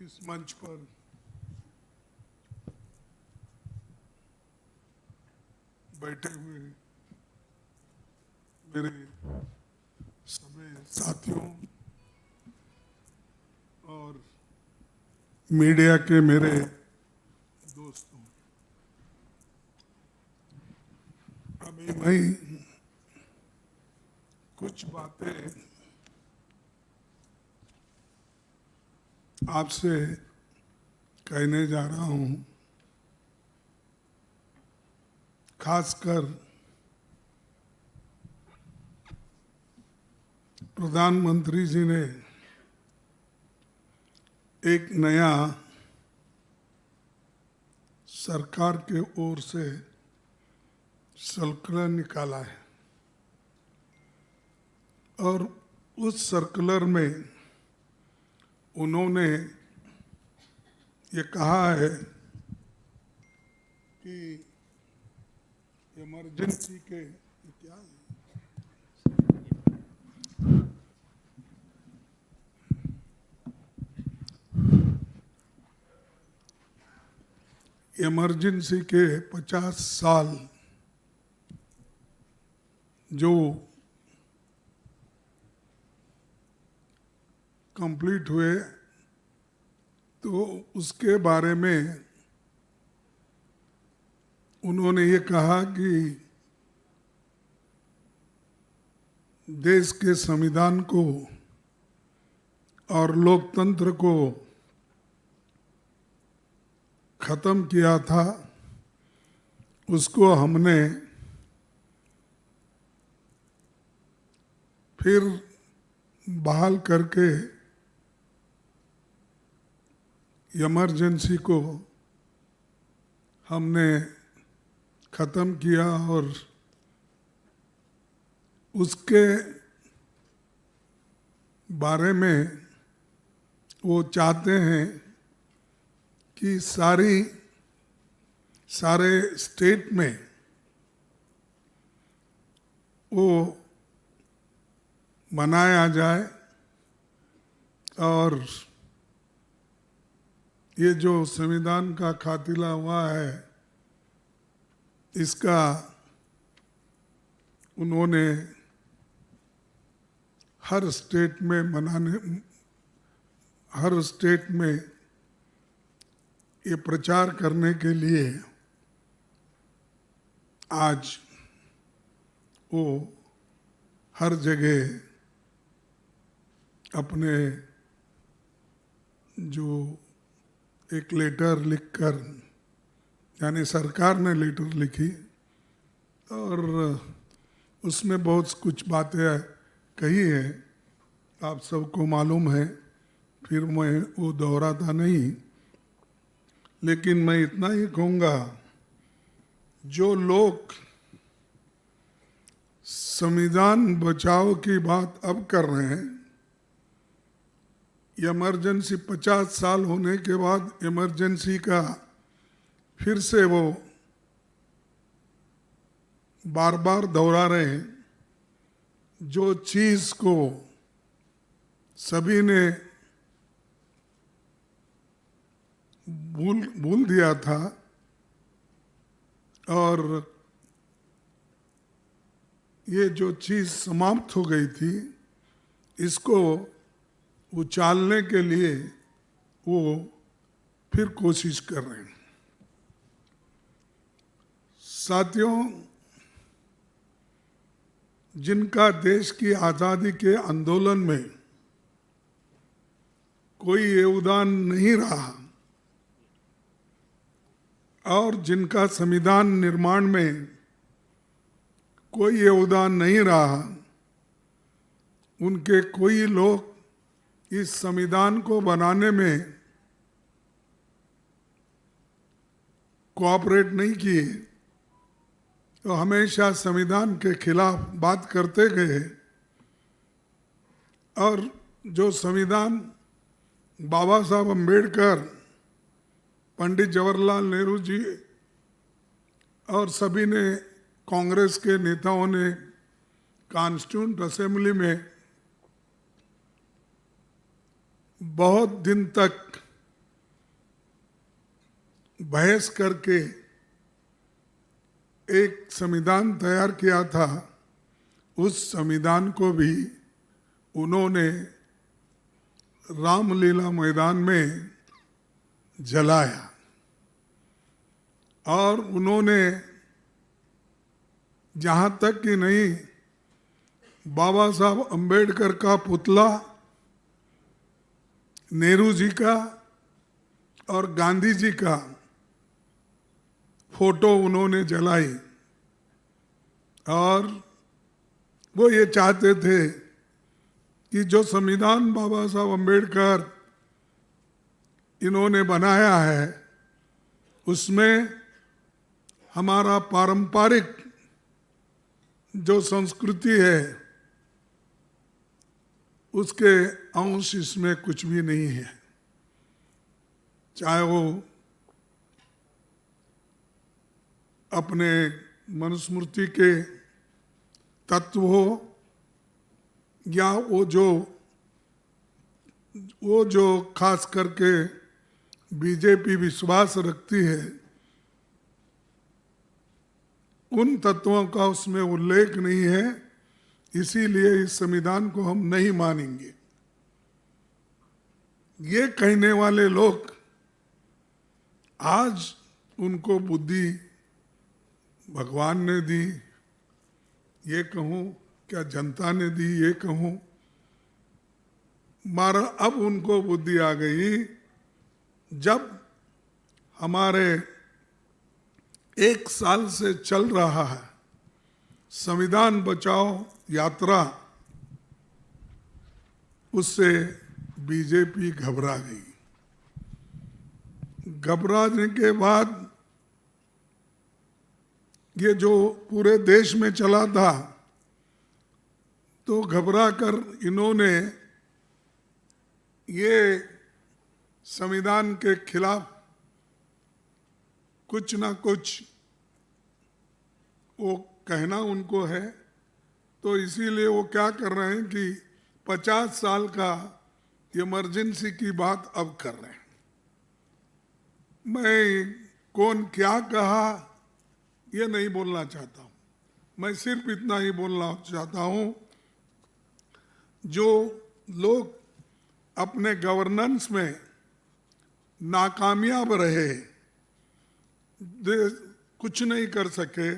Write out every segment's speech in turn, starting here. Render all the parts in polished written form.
इस मंच पर बैठे हुए मेरे सभी साथियों और मीडिया के मेरे दोस्तों, अभी मैं कुछ बातें आपसे कहने जा रहा हूं। खासकर प्रधानमंत्री जी ने एक नया सरकार के ओर से सर्कुलर निकाला है और उस सर्कुलर में उन्होंने ये कहा है कि इमरजेंसी के क्या है? इमरजेंसी के 50 साल जो कंप्लीट हुए, तो उसके बारे में उन्होंने ये कहा कि देश के संविधान को और लोकतंत्र को खत्म किया था, उसको हमने फिर बहाल करके इमरजेंसी को हमने ख़त्म किया और उसके बारे में वो चाहते हैं कि सारे स्टेट में वो मनाया जाए और ये जो संविधान का खातिला हुआ है इसका उन्होंने हर स्टेट में ये प्रचार करने के लिए आज वो हर जगह अपने जो एक लेटर लिखकर, यानी सरकार ने लेटर लिखी और उसमें बहुत कुछ बातें कही है, आप सबको मालूम है, फिर मैं वो दोहराता नहीं। लेकिन मैं इतना ही कहूँगा, जो लोग संविधान बचाओ की बात अब कर रहे हैं, इमरजेंसी 50 साल होने के बाद इमरजेंसी का फिर से वो बार बार दोहरा रहे हैं, जो चीज़ को सभी ने भूल दिया था और ये जो चीज़ समाप्त हो गई थी, इसको उछालने के लिए वो फिर कोशिश कर रहे हैं। साथियों, जिनका देश की आज़ादी के आंदोलन में कोई योगदान नहीं रहा और जिनका संविधान निर्माण में कोई योगदान नहीं रहा, उनके कोई लोग इस संविधान को बनाने में कोऑपरेट नहीं किए, तो हमेशा संविधान के खिलाफ बात करते गए और जो संविधान बाबा साहब अम्बेडकर, पंडित जवाहरलाल नेहरू जी और सभी ने, कांग्रेस के नेताओं ने कॉन्स्टिट्यूएंट असेंबली में बहुत दिन तक बहस करके एक संविधान तैयार किया था, उस संविधान को भी उन्होंने रामलीला मैदान में जलाया और उन्होंने जहाँ तक कि नहीं बाबा साहब अंबेडकर का पुतला, नेहरू जी का और गांधी जी का फोटो उन्होंने जलाई और वो ये चाहते थे कि जो संविधान बाबा साहब अंबेडकर इन्होंने बनाया है उसमें हमारा पारंपरिक जो संस्कृति है उसके अंश इसमें कुछ भी नहीं है, चाहे वो अपने मनुस्मृति के तत्व हो या वो जो खास करके बीजेपी विश्वास रखती है उन तत्वों का उसमें उल्लेख नहीं है, इसीलिए इस संविधान को हम नहीं मानेंगे। ये कहने वाले लोग आज उनको बुद्धि भगवान ने दी, ये कहूँ क्या जनता ने दी ये कहूँ, मारा अब उनको बुद्धि आ गई जब हमारे 1 साल से चल रहा है संविधान बचाओ यात्रा, उससे बीजेपी घबरा गई। घबराने के बाद ये जो पूरे देश में चला था तो घबरा कर इन्होंने ये संविधान के खिलाफ कुछ ना कुछ वो कहना उनको है, तो इसीलिए वो क्या कर रहे हैं कि 50 साल का इमरजेंसी की बात अब कर रहे हैं। मैं कौन क्या कहा ये नहीं बोलना चाहता हूँ, मैं सिर्फ इतना ही बोलना चाहता हूँ, जो लोग अपने गवर्नेंस में नाकामयाब रहे, कुछ नहीं कर सके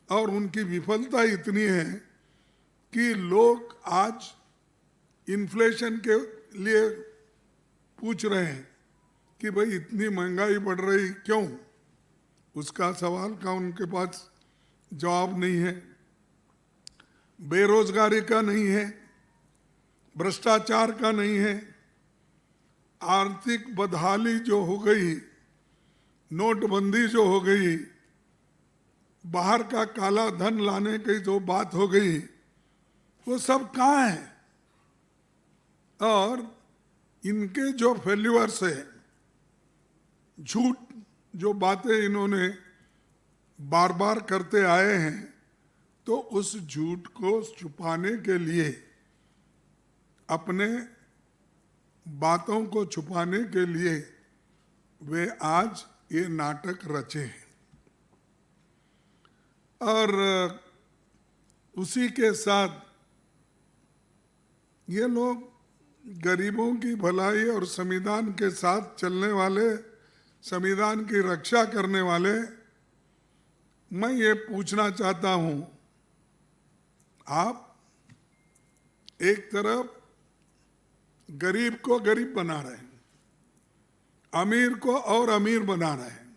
और उनकी विफलता इतनी है कि लोग आज इन्फ्लेशन के लिए पूछ रहे हैं कि भाई इतनी महंगाई बढ़ रही क्यों, उसका सवाल का उनके पास जवाब नहीं है। बेरोजगारी का नहीं है, भ्रष्टाचार का नहीं है, आर्थिक बदहाली जो हो गई, नोटबंदी जो हो गई, बाहर का काला धन लाने की जो बात हो गई, वो सब कहाँ है? और इनके जो फेल्यूअर्स है, झूठ जो बातें इन्होंने बार बार करते आए हैं, तो उस झूठ को छुपाने के लिए, अपने बातों को छुपाने के लिए वे आज ये नाटक रचे हैं। और उसी के साथ ये लोग गरीबों की भलाई और संविधान के साथ चलने वाले, संविधान की रक्षा करने वाले, मैं ये पूछना चाहता हूं, आप एक तरफ गरीब को गरीब बना रहे हैं, अमीर को और अमीर बना रहे हैं,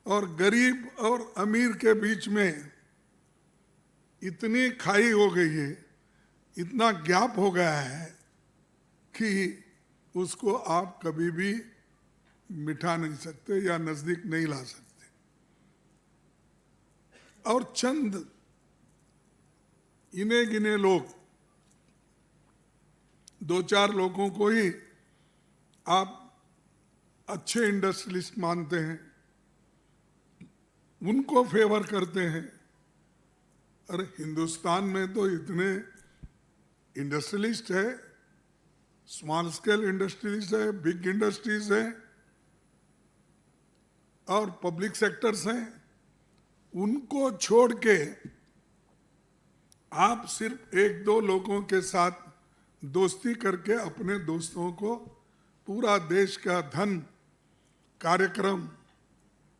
और गरीब और अमीर के बीच में इतनी खाई हो गई है, इतना गैप हो गया है कि उसको आप कभी भी मिटा नहीं सकते या नजदीक नहीं ला सकते। और चंद इने गिने लोग, 2-4 लोगों को ही आप अच्छे इंडस्ट्रियलिस्ट मानते हैं, उनको फेवर करते हैं। अरे हिंदुस्तान में तो इतने इंडस्ट्रियलिस्ट है, स्मॉल स्केल इंडस्ट्रीज है, बिग इंडस्ट्रीज है, और पब्लिक सेक्टर्स हैं, उनको छोड़ के आप सिर्फ एक दो लोगों के साथ दोस्ती करके अपने दोस्तों को पूरा देश का धन, कार्यक्रम,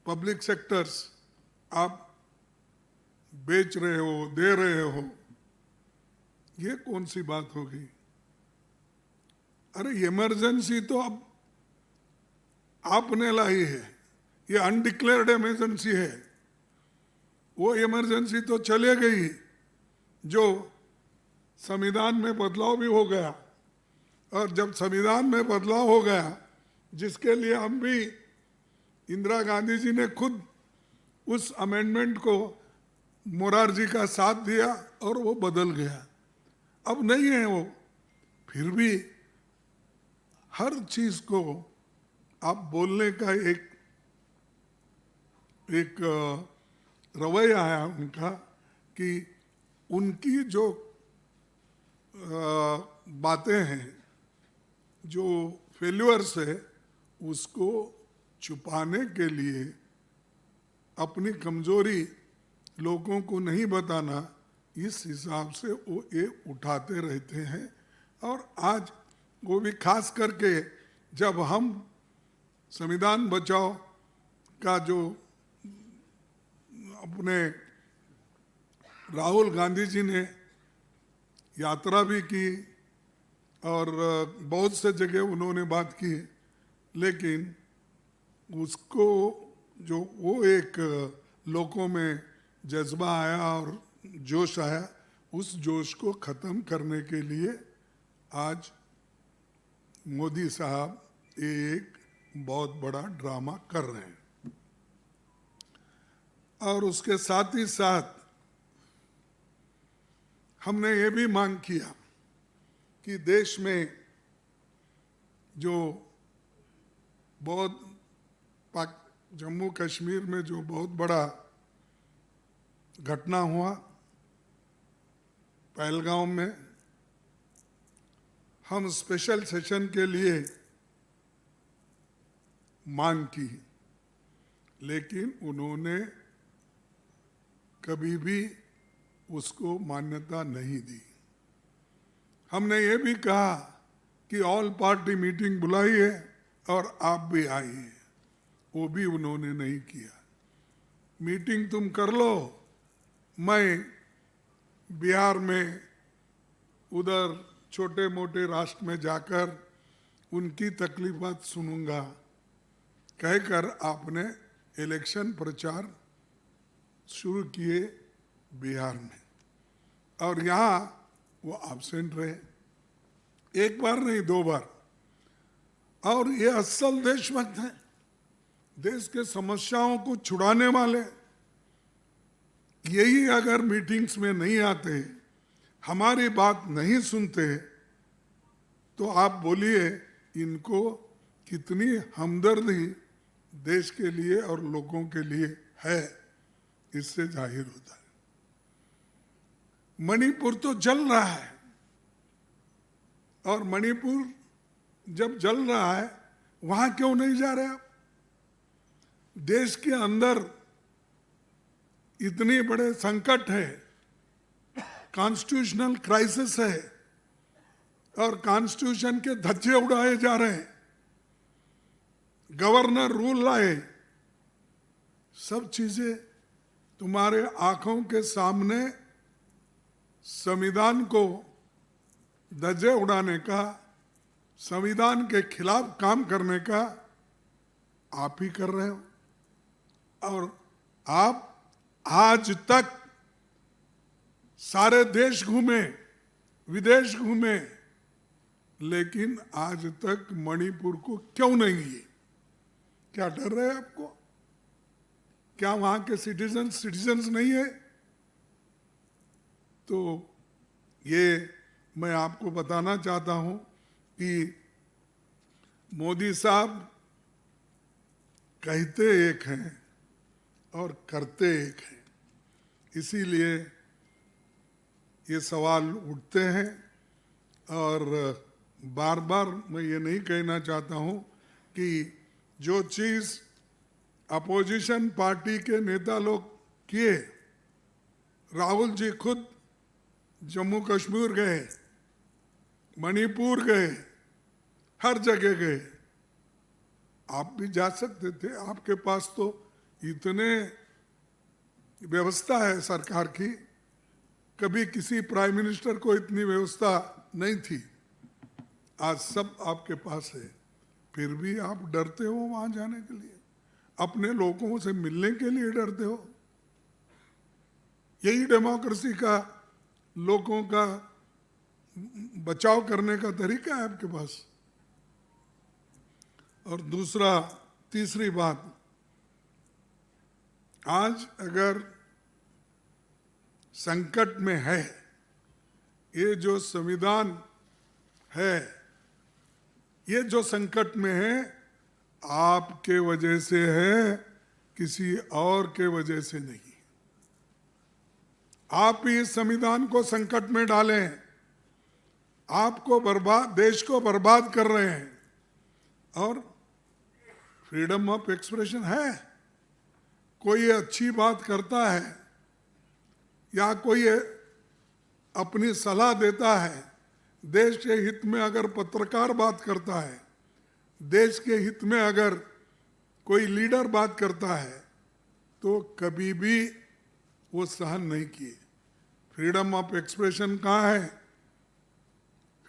पब्लिक सेक्टर्स आप बेच रहे हो, दे रहे हो, ये कौन सी बात होगी? अरे इमरजेंसी तो अब आपने लाई है, ये अनडिक्लेयर्ड इमरजेंसी है। वो इमरजेंसी तो चले गई जो संविधान में बदलाव भी हो गया, और जब संविधान में बदलाव हो गया, जिसके लिए हम भी, इंदिरा गांधी जी ने खुद उस अमेंडमेंट को मोरारजी का साथ दिया और वो बदल गया। अब नहीं है वो, फिर भी हर चीज को आप बोलने का एक रवैया है उनका, कि उनकी जो बातें हैं, जो फेल्यूअर्स है, उसको छुपाने के लिए अपनी कमजोरी लोगों को नहीं बताना, इस हिसाब से वो ये उठाते रहते हैं। और आज वो भी खास करके जब हम संविधान बचाओ का जो अपने राहुल गांधी जी ने यात्रा भी की और बहुत से जगह उन्होंने बात की, लेकिन उसको जो वो एक लोगों में जज्बा आया और जोश आया, उस जोश को ख़त्म करने के लिए आज मोदी साहब एक बहुत बड़ा ड्रामा कर रहे हैं। और उसके साथ ही साथ हमने ये भी मांग किया कि देश में जो बहुत जम्मू कश्मीर में जो बहुत बड़ा घटना हुआ पहलगांव में, हम स्पेशल सेशन के लिए मांग की, लेकिन उन्होंने कभी भी उसको मान्यता नहीं दी। हमने ये भी कहा कि ऑल पार्टी मीटिंग बुलाई है और आप भी आइए, वो भी उन्होंने नहीं किया। मीटिंग तुम कर लो, मैं बिहार में उधर छोटे मोटे राष्ट्र में जाकर उनकी तकलीफात सुनूंगा, कहकर आपने इलेक्शन प्रचार शुरू किए बिहार में, और यहाँ वो एब्सेंट रहे, एक बार नहीं दो बार। और ये असल देशभक्त हैं, देश के समस्याओं को छुड़ाने वाले। यही अगर मीटिंग्स में नहीं आते, हमारी बात नहीं सुनते, तो आप बोलिए इनको कितनी हमदर्दी देश के लिए और लोगों के लिए है, इससे जाहिर होता है। मणिपुर तो जल रहा है, और मणिपुर जब जल रहा है, वहां क्यों नहीं जा रहे आप? देश के अंदर इतनी बड़े संकट है, कॉन्स्टिट्यूशनल क्राइसिस है, और कॉन्स्टिट्यूशन के धज्जे उड़ाए जा रहे हैं, गवर्नर रूल लाए, सब चीजें तुम्हारे आंखों के सामने संविधान को धज्जे उड़ाने का, संविधान के खिलाफ काम करने का आप ही कर रहे हो। और आप आज तक सारे देश घूमे, विदेश घूमे, लेकिन आज तक मणिपुर को क्यों नहीं गए? क्या डर रहे हैं आपको? क्या वहां के सिटीजन्स नहीं है? तो ये मैं आपको बताना चाहता हूं कि मोदी साहब कहते एक हैं और करते एक हैं, इसीलिए ये सवाल उठते हैं। और बार बार मैं ये नहीं कहना चाहता हूँ कि जो चीज़ अपोजिशन पार्टी के नेता लोग किए। राहुल जी खुद जम्मू कश्मीर गए, मणिपुर गए, हर जगह गए। आप भी जा सकते थे, आपके पास तो इतने व्यवस्था है सरकार की, कभी किसी प्राइम मिनिस्टर को इतनी व्यवस्था नहीं थी, आज सब आपके पास है। फिर भी आप डरते हो वहां जाने के लिए, अपने लोगों से मिलने के लिए डरते हो। यही डेमोक्रेसी का, लोगों का बचाव करने का तरीका है आपके पास। और दूसरा, तीसरी बात, आज अगर संकट में है, ये जो संविधान है, ये जो संकट में है, आपके वजह से है, किसी और के वजह से नहीं। आप ही इस संविधान को संकट में डालें, आपको बर्बाद, देश को बर्बाद कर रहे हैं। और फ्रीडम ऑफ एक्सप्रेशन है, कोई अच्छी बात करता है या कोई अपनी सलाह देता है, देश के हित में अगर पत्रकार बात करता है, देश के हित में अगर कोई लीडर बात करता है, तो कभी भी वो सहन नहीं किए। फ्रीडम ऑफ एक्सप्रेशन कहाँ है?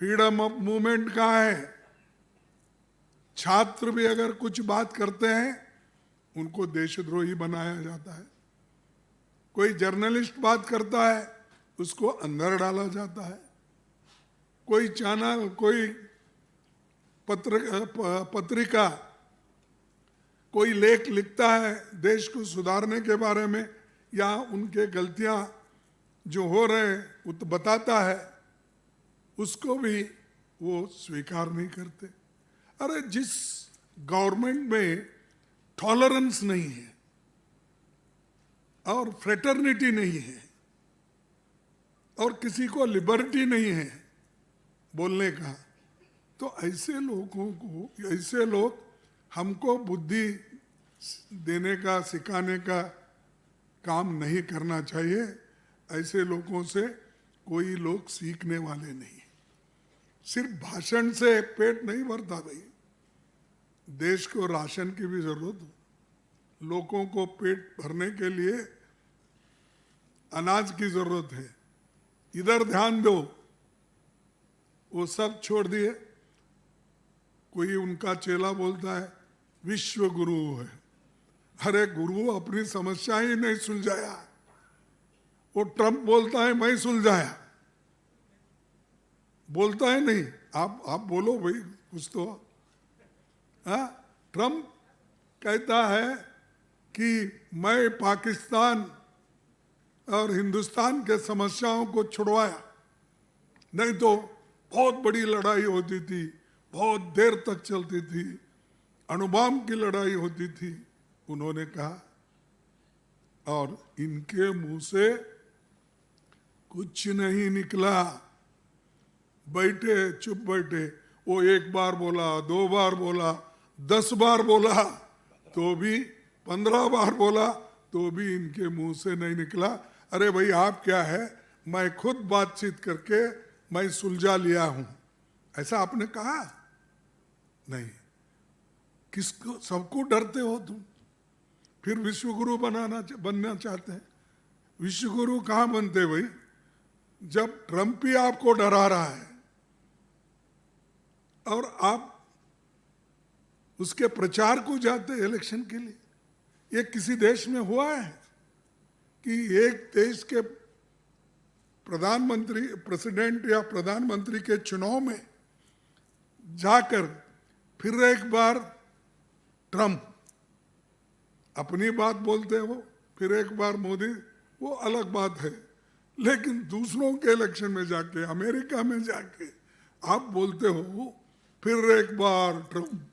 फ्रीडम ऑफ मूवमेंट कहाँ है? छात्र भी अगर कुछ बात करते हैं, उनको देशद्रोही बनाया जाता है। कोई जर्नलिस्ट बात करता है, उसको अंदर डाला जाता है। कोई चैनल, कोई पत्रिका कोई लेख लिखता है देश को सुधारने के बारे में, या उनके गलतियां जो हो रहे हैं वो तो बताता है, उसको भी वो स्वीकार नहीं करते। अरे जिस गवर्नमेंट में टॉलरेंस नहीं है और फ्रेटर्निटी नहीं है और किसी को लिबर्टी नहीं है बोलने का, तो ऐसे लोगों को, ऐसे लोग हमको बुद्धि देने का, सिखाने का काम नहीं करना चाहिए। ऐसे लोगों से कोई लोग सीखने वाले नहीं। सिर्फ भाषण से पेट नहीं भरता भाई, देश को राशन की भी जरूरत है। लोगों को पेट भरने के लिए अनाज की जरूरत है, इधर ध्यान दो। वो सब छोड़ दिए। कोई उनका चेला बोलता है विश्व गुरु है। अरे गुरु अपनी समस्या ही नहीं सुलझाया, वो ट्रंप बोलता है मैं सुलझाया, बोलता है नहीं। आप बोलो भाई कुछ तो। हाँ, ट्रंप कहता है कि मैं पाकिस्तान और हिंदुस्तान के समस्याओं को छुड़वाया, नहीं तो बहुत बड़ी लड़ाई होती थी, बहुत देर तक चलती थी, अणुबॉम्ब की लड़ाई होती थी, उन्होंने कहा। और इनके मुंह से कुछ नहीं निकला। बैठे चुप बैठे, वो एक बार बोला, 2 बार बोला, 10 बार बोला, तो भी 15 बार बोला, तो भी इनके मुंह से नहीं निकला। अरे भाई आप क्या है, मैं खुद बातचीत करके मैं सुलझा लिया हूं, ऐसा आपने कहा नहीं। किसको, सबको डरते हो तुम, फिर विश्वगुरु बनना चाहते हैं। विश्वगुरु कहां बनते भाई, जब ट्रंप ही आपको डरा रहा है और आप उसके प्रचार को जाते इलेक्शन के लिए। ये किसी देश में हुआ है कि एक देश के प्रधानमंत्री, प्रेसिडेंट या प्रधानमंत्री के चुनाव में जाकर फिर एक बार ट्रंप अपनी बात बोलते हो, फिर एक बार मोदी, वो अलग बात है। लेकिन दूसरों के इलेक्शन में जाके, अमेरिका में जाके आप बोलते हो फिर एक बार ट्रंप।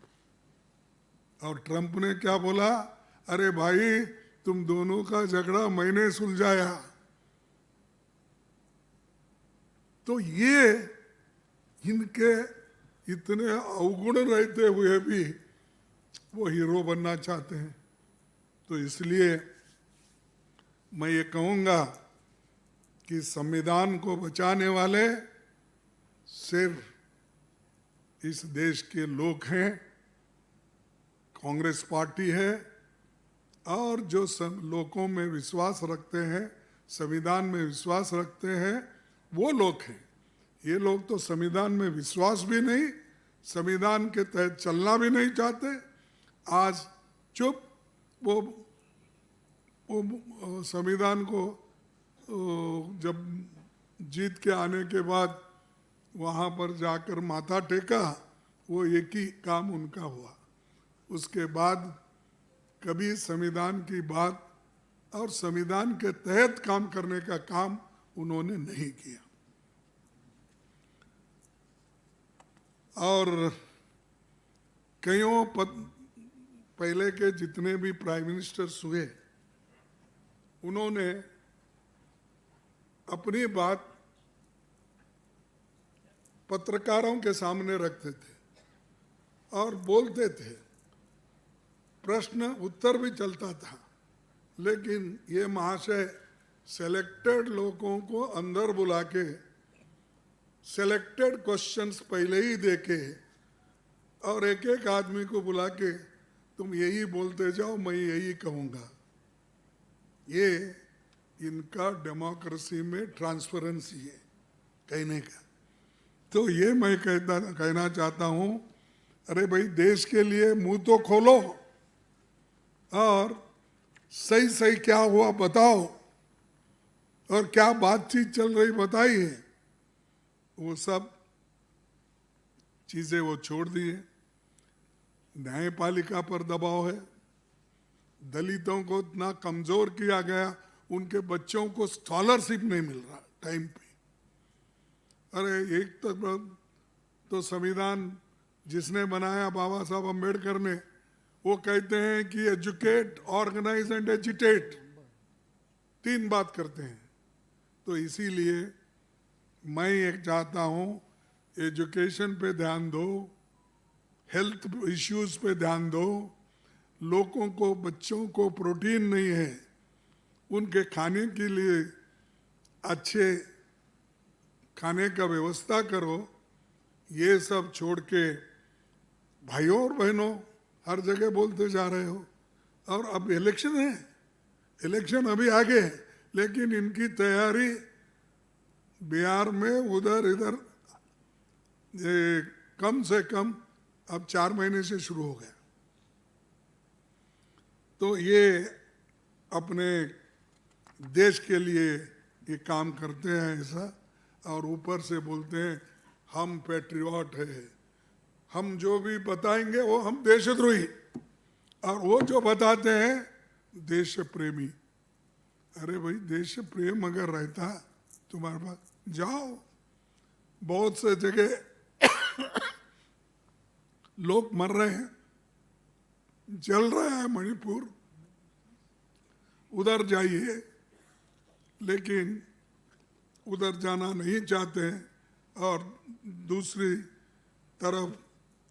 और ट्रंप ने क्या बोला, अरे भाई तुम दोनों का झगड़ा मैंने सुलझाया। तो ये इनके इतने अवगुण रहते हुए भी वो हीरो बनना चाहते हैं। तो इसलिए मैं ये कहूँगा कि संविधान को बचाने वाले सिर्फ इस देश के लोग हैं, कांग्रेस पार्टी है, और जो लोगों में विश्वास रखते हैं, संविधान में विश्वास रखते हैं, वो लोग हैं। ये लोग तो संविधान में विश्वास भी नहीं, संविधान के तहत चलना भी नहीं चाहते। आज चुप वो संविधान को जब जीत के आने के बाद वहाँ पर जाकर माथा टेका, वो एक ही काम उनका हुआ। उसके बाद कभी संविधान की बात और संविधान के तहत काम करने का काम उन्होंने नहीं किया। और कईयों पहले के जितने भी प्राइम मिनिस्टर्स हुए, उन्होंने अपनी बात पत्रकारों के सामने रखते थे और बोलते थे, प्रश्न उत्तर भी चलता था, लेकिन ये महाशय सेलेक्टेड लोगों को अंदर बुला के सेलेक्टेड क्वेश्चंस पहले ही देके और एक एक आदमी को बुला के तुम यही बोलते जाओ, मैं यही कहूँगा। ये इनका डेमोक्रेसी में ट्रांसपेरेंसी है कहने का। तो ये मैं कहना चाहता हूँ, अरे भाई देश के लिए मुंह तो खोलो और सही सही क्या हुआ बताओ, और क्या बातचीत चल रही बताइए। वो सब चीज़ें वो छोड़ दिए। न्यायपालिका पर दबाव है, दलितों को इतना कमज़ोर किया गया, उनके बच्चों को स्कॉलरशिप नहीं मिल रहा टाइम पे। अरे एक तो संविधान जिसने बनाया बाबा साहब अम्बेडकर ने, वो कहते हैं कि एजुकेट, ऑर्गेनाइज एंड एजिटेट, 3 बात करते हैं। तो इसीलिए मैं एक चाहता हूँ, एजुकेशन पे ध्यान दो, हेल्थ इश्यूज पे ध्यान दो। लोगों को, बच्चों को प्रोटीन नहीं है, उनके खाने के लिए अच्छे खाने का व्यवस्था करो। ये सब छोड़ के भाइयों और बहनों हर जगह बोलते जा रहे हो। और अब इलेक्शन है, इलेक्शन अभी आगे है, लेकिन इनकी तैयारी बिहार में उधर इधर कम से कम अब 4 महीने से शुरू हो गया। तो ये अपने देश के लिए ये काम करते हैं ऐसा, और ऊपर से बोलते हैं हम पैट्रियट है, हम जो भी बताएंगे वो हम देशद्रोही, और वो जो बताते हैं देश प्रेमी। अरे भाई देश प्रेम अगर रहता तुम्हारे पास, जाओ। बहुत से जगह लोग मर रहे हैं, जल रहा है मणिपुर, उधर जाइए, लेकिन उधर जाना नहीं चाहते हैं, और दूसरी तरफ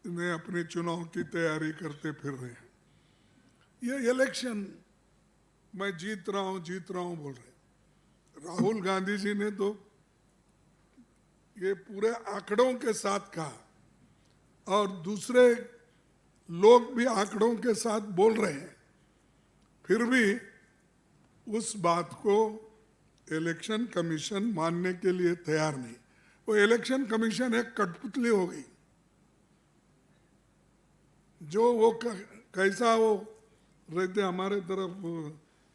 में अपने चुनाव की तैयारी करते फिर रहे हैं। ये इलेक्शन मैं जीत रहा हूँ बोल रहे। राहुल गांधी जी ने तो ये पूरे आंकड़ों के साथ कहा, और दूसरे लोग भी आंकड़ों के साथ बोल रहे हैं, फिर भी उस बात को इलेक्शन कमीशन मानने के लिए तैयार नहीं। वो इलेक्शन कमीशन एक कठपुतली हो गई। जो वो कैसा वो रहते हमारे तरफ,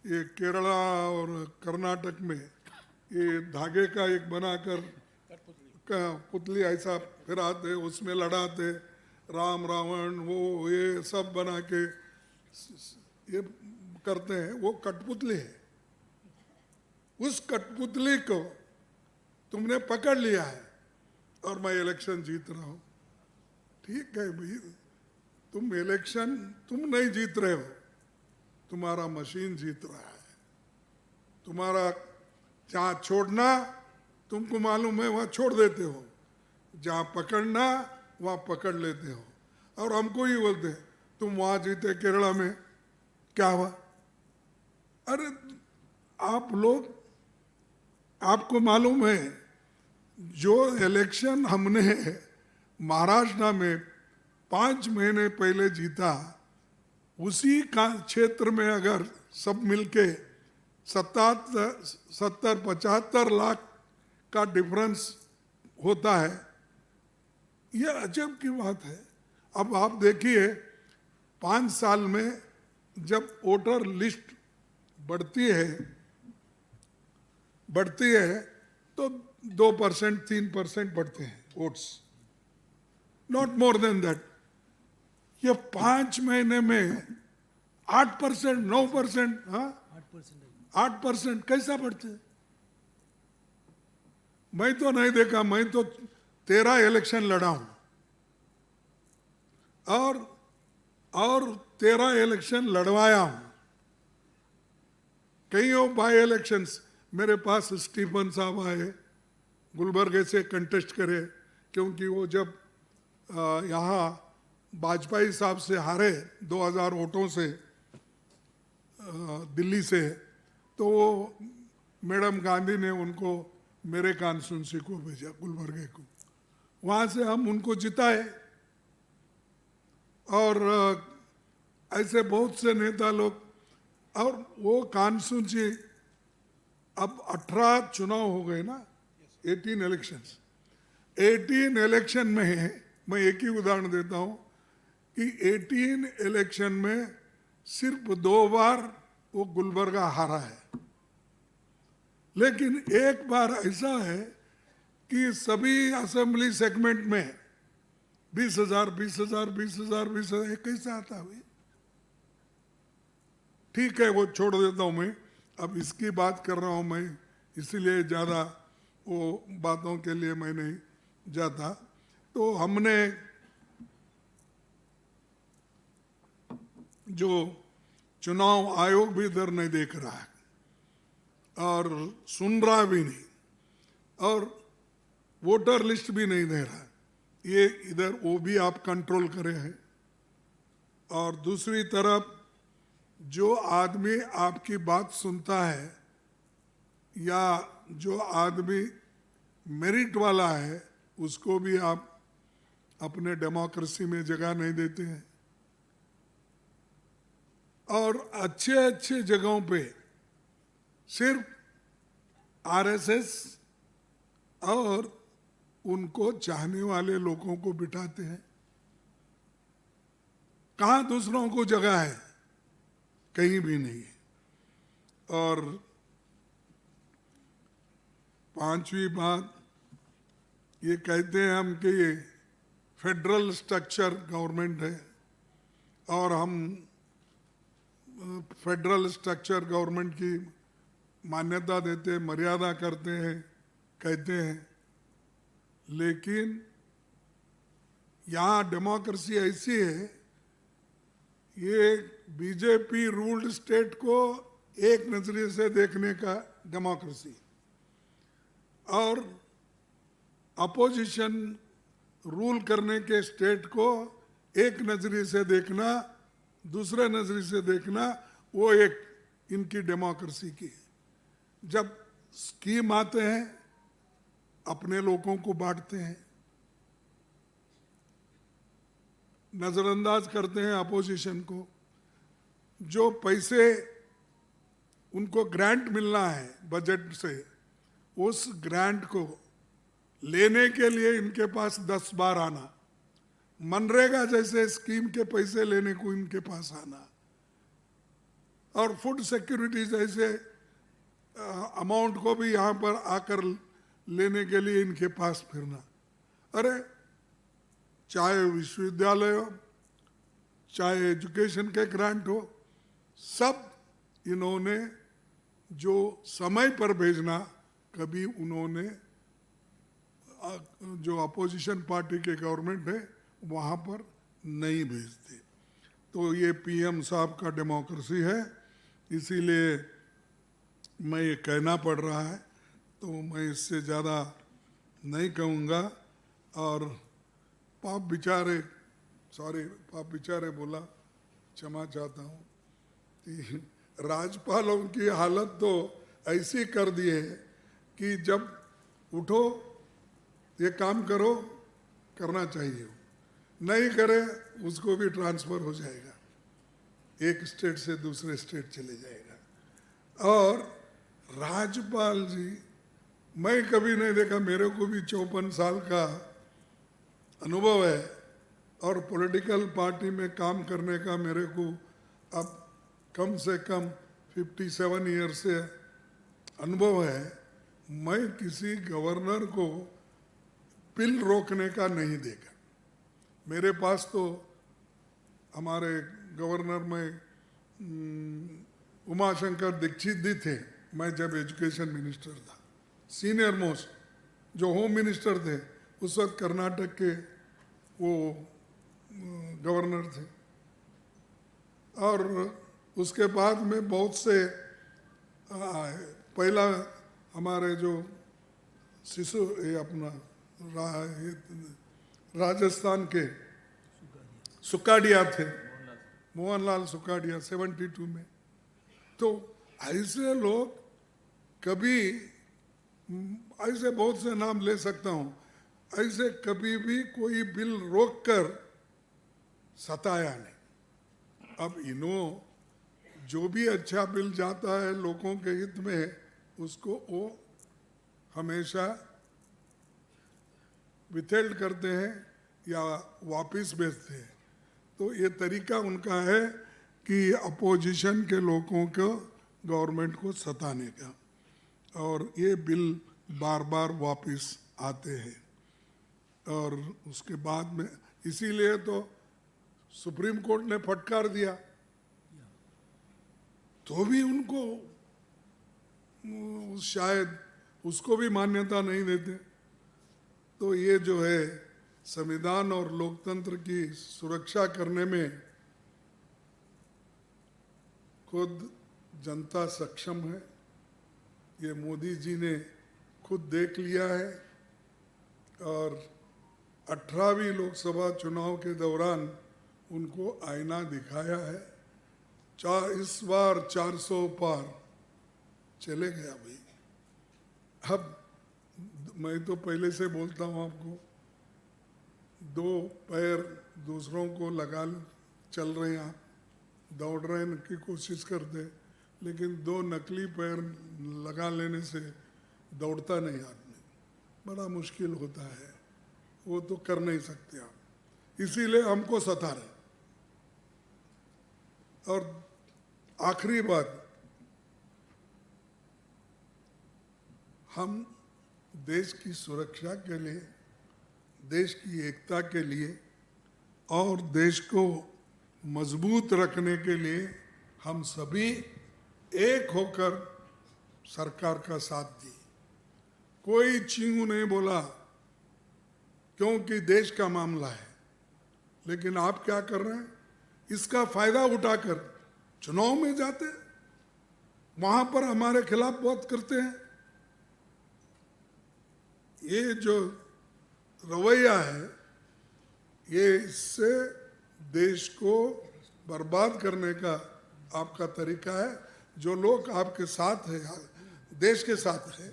ये केरला और कर्नाटक में ये धागे का एक बनाकर पुतली ऐसा फिराते, उसमें लड़ाते, राम रावण वो ये सब बना के ये करते हैं, वो कठपुतली है। उस कठपुतली को तुमने पकड़ लिया है और मैं इलेक्शन जीत रहा हूं। ठीक है भाई, तुम इलेक्शन तुम नहीं जीत रहे हो, तुम्हारा मशीन जीत रहा है। तुम्हारा जहां छोड़ना तुमको मालूम है वहां छोड़ देते हो, जहां पकड़ना वहां पकड़ लेते हो। और हमको ही बोलते हैं तुम वहां जीते केरला में, क्या हुआ, अरे आप लोग, आपको मालूम है जो इलेक्शन हमने महाराष्ट्र में 5 महीने पहले जीता, उसी का क्षेत्र में अगर सब मिलके 70-75 लाख का डिफरेंस होता है, ये अजब की बात है। अब आप देखिए 5 साल में जब वोटर लिस्ट बढ़ती है तो 2% 3% बढ़ते हैं votes, not more than that. ये 5 महीने में 8%, 9%, हाँ 8% कैसा बढ़ते हैं? मैं तो नहीं देखा, मैं तो 13 इलेक्शन लड़ा हूं और 13 इलेक्शन लड़वाया हूं। कई बाई इलेक्शंस मेरे पास स्टीफन साहब आए, गुलबर्गे से कंटेस्ट करे, क्योंकि वो जब यहाँ वाजपेयी साहब से हारे 2000 वोटों से दिल्ली से, तो वो मैडम गांधी ने उनको मेरे कॉन्स्टिट्यूंसी को भेजा, गुलबर्गे को। वहाँ से हम उनको जिताए। और ऐसे बहुत से नेता लोग, और वो कॉन्स्टिट्यूंसी अब 18 चुनाव हो गए ना, 18 इलेक्शंस। 18 इलेक्शन में मैं एक ही उदाहरण देता हूँ कि 18 इलेक्शन में सिर्फ 2 बार वो गुलबर्गा हारा है। लेकिन एक बार ऐसा है कि सभी असेंबली सेगमेंट में 20,000, 20,000, 20,000, 20,000, ये कैसे आता है? ठीक है, वो छोड़ देता हूं मैं, अब इसकी बात कर रहा हूं मैं, इसीलिए ज़्यादा वो बातों के लिए मैं नहीं जाता। तो हमने जो चुनाव आयोग भी इधर नहीं देख रहा है और सुन रहा भी नहीं, और वोटर लिस्ट भी नहीं दे रहा, ये इधर वो भी आप कंट्रोल करे हैं। और दूसरी तरफ जो आदमी आपकी बात सुनता है या जो आदमी मेरिट वाला है, उसको भी आप अपने डेमोक्रेसी में जगह नहीं देते हैं। और अच्छे अच्छे जगहों पे सिर्फ आरएसएस और उनको चाहने वाले लोगों को बिठाते हैं। कहाँ दूसरों को जगह है? कहीं भी नहीं है। और 5वीं बात, ये कहते हैं हम कि ये फेडरल स्ट्रक्चर गवर्नमेंट है और हम फेडरल स्ट्रक्चर गवर्नमेंट की मान्यता देते हैं, मर्यादा करते हैं, कहते हैं। लेकिन यहाँ डेमोक्रेसी ऐसी है, ये बीजेपी रूल्ड स्टेट को एक नजरिए से देखने का डेमोक्रेसी, और अपोजिशन रूल करने के स्टेट को एक नजरिए से देखना, दूसरे नजरिए से देखना, वो एक इनकी डेमोक्रेसी की। जब स्कीम आते हैं अपने लोगों को बांटते हैं, नजरअंदाज करते हैं अपोजिशन को। जो पैसे उनको ग्रांट मिलना है बजट से, उस ग्रांट को लेने के लिए इनके पास 10 बार आना, मनरेगा जैसे स्कीम के पैसे लेने को इनके पास आना, और फूड सिक्योरिटी जैसे अमाउंट को भी यहाँ पर आकर लेने के लिए इनके पास फिरना। अरे चाहे विश्वविद्यालय हो, चाहे एजुकेशन के ग्रांट हो, सब इन्होंने जो समय पर भेजना, कभी उन्होंने जो अपोजिशन पार्टी के गवर्नमेंट है वहाँ पर नहीं भेजते। तो ये पीएम साहब का डेमोक्रेसी है, इसीलिए मैं ये कहना पड़ रहा है। तो मैं इससे ज़्यादा नहीं कहूँगा। और पाप बेचारे बोला, क्षमा चाहता हूँ, राज्यपालों की हालत तो ऐसी कर दी है कि जब उठो ये काम करो, करना चाहिए, नहीं करे उसको भी ट्रांसफर हो जाएगा, एक स्टेट से दूसरे स्टेट चले जाएगा। और राज्यपाल जी मैं कभी नहीं देखा, मेरे को भी 54 साल का अनुभव है और पॉलिटिकल पार्टी में काम करने का मेरे को अब कम से कम 57 ईयर से अनुभव है। मैं किसी गवर्नर को बिल रोकने का नहीं देखा। मेरे पास तो हमारे गवर्नर में उमाशंकर दीक्षित जी थे, मैं जब एजुकेशन मिनिस्टर था, सीनियर मोस्ट जो होम मिनिस्टर थे उस वक्त कर्नाटक के वो गवर्नर थे। और उसके बाद में बहुत से पहला हमारे जो शिशु ये अपना राजस्थान के सुकाडिया थे, मोहनलाल सुकाडिया 72 में। तो ऐसे लोग कभी, ऐसे बहुत से नाम ले सकता हूँ, ऐसे कभी भी कोई बिल रोककर सताया नहीं। अब इन्हों जो भी अच्छा बिल जाता है लोगों के हित में, उसको वो हमेशा विथेल्ड करते हैं या वापस भेजते हैं। तो ये तरीका उनका है कि अपोजिशन के लोगों को, गवर्नमेंट को सताने का, और ये बिल बार बार वापस आते हैं। और उसके बाद में इसीलिए तो सुप्रीम कोर्ट ने फटकार दिया, तो भी उनको शायद उसको भी मान्यता नहीं देते। तो ये जो है संविधान और लोकतंत्र की सुरक्षा करने में खुद जनता सक्षम है, ये मोदी जी ने खुद देख लिया है। और 18वीं लोकसभा चुनाव के दौरान उनको आईना दिखाया है। इस बार 400 पार चले गया भाई। अब मैं तो पहले से बोलता हूँ आपको, 2 पैर दूसरों को लगा चल रहे हैं आप, दौड़ रहे की कोशिश करते, लेकिन 2 नकली पैर लगा लेने से दौड़ता नहीं आदमी, बड़ा मुश्किल होता है, वो तो कर नहीं सकते आप, इसीलिए हमको सता रहे। और आखिरी बात, हम देश की सुरक्षा के लिए, देश की एकता के लिए और देश को मजबूत रखने के लिए हम सभी एक होकर सरकार का साथ दिए। कोई चींगू नहीं बोला, क्योंकि देश का मामला है। लेकिन आप क्या कर रहे हैं, इसका फायदा उठाकर चुनाव में जाते, वहां पर हमारे खिलाफ बात करते हैं। ये जो रवैया है, ये इससे देश को बर्बाद करने का आपका तरीका है। जो लोग आपके साथ है, देश के साथ है,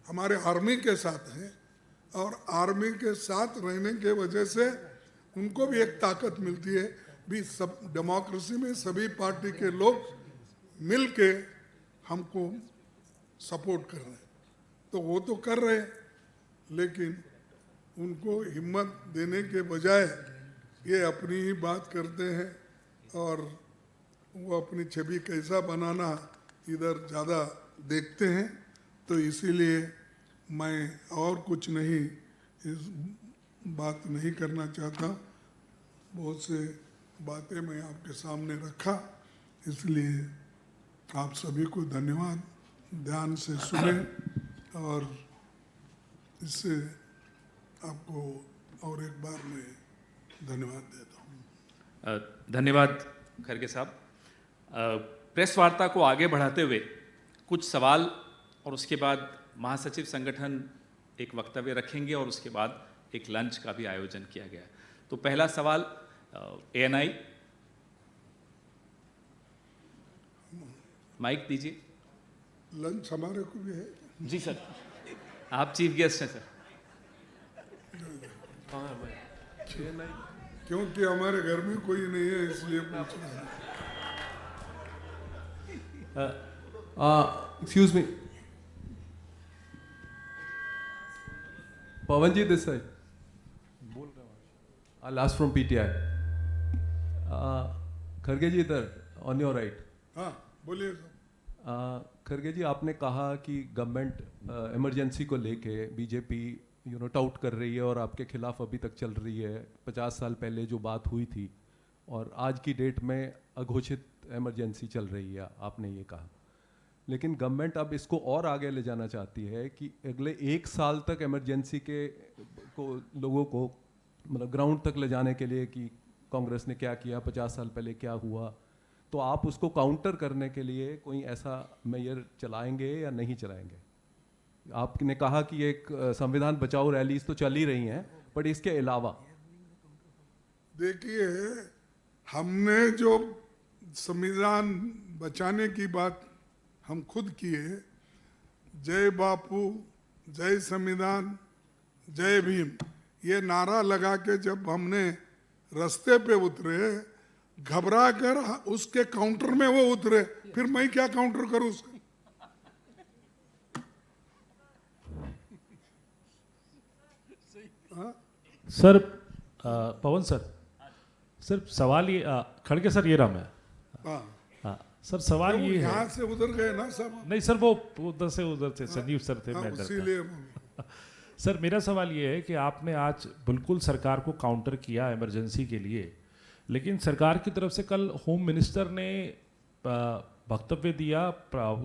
हमारे आर्मी के साथ है, और आर्मी के साथ रहने के वजह से उनको भी एक ताकत मिलती है। भी सब डेमोक्रेसी में सभी पार्टी के लोग मिल के हमको सपोर्ट कर रहे हैं, तो वो तो कर रहे हैं, लेकिन उनको हिम्मत देने के बजाय ये अपनी ही बात करते हैं और वो अपनी छवि कैसा बनाना इधर ज़्यादा देखते हैं। तो इसीलिए मैं और कुछ नहीं, इस बात नहीं करना चाहता। बहुत से बातें मैं आपके सामने रखा, इसलिए आप सभी को धन्यवाद। ध्यान से सुने और इससे आपको और एक बार मैं धन्यवाद देता हूँ। धन्यवाद खड़गे साहब। प्रेस वार्ता को आगे बढ़ाते हुए कुछ सवाल और उसके बाद महासचिव संगठन एक वक्तव्य रखेंगे और उसके बाद एक लंच का भी आयोजन किया गया। तो पहला सवाल ANI। माइक दीजिए। लंच हमारे को भी है। जी सर, आप चीफ गेस्ट हैं सर। क्योंकि हमारे घर में कोई नहीं है इसलिए पूछ रहे हैं। Excuse me. Pawan ji this side. I'll ask from PTI. Kharge जी इधर on your right. हाँ बोलिए साहब। खरगे जी आपने कहा कि गवर्नमेंट इमरजेंसी को लेके बीजेपी टाउट कर रही है और आपके खिलाफ अभी तक चल रही है। 50 साल पहले जो बात हुई थी और आज की डेट में अघोषित इमरजेंसी चल रही है, आपने ये कहा। लेकिन गवर्नमेंट अब इसको और आगे ले जाना चाहती है कि अगले 1 साल तक इमरजेंसी के लोगों को मतलब ग्राउंड तक ले जाने के लिए कि कांग्रेस ने क्या किया, 50 साल पहले क्या हुआ, तो आप उसको काउंटर करने के लिए कोई ऐसा मेजर चलाएंगे या नहीं चलाएंगे? आपने कहा कि एक संविधान बचाओ रैलीज तो चल ही रही हैं, बट इसके अलावा देखिए, हमने जो संविधान बचाने की बात हम खुद किए, जय बापू, जय संविधान, जय भीम, ये नारा लगा के जब हमने रास्ते पे उतरे, घबरा कर उसके काउंटर में वो उतरे, फिर मैं क्या काउंटर करूं उसका? सर पवन सर सवाल ये खड़गे सर, ये रहा मैं। हाँ, हाँ सर, सवाल ये है। यहाँ से उधर गए ना सब। नहीं सर, वो उधर से संजीव सर थे, हाँ, मैं इधर था। इसीलिए सर मेरा सवाल ये है कि आपने आज बिल्कुल सरकार को काउंटर किया इमरजेंसी के लिए, लेकिन सरकार की तरफ से कल होम मिनिस्टर ने वक्तव्य दिया,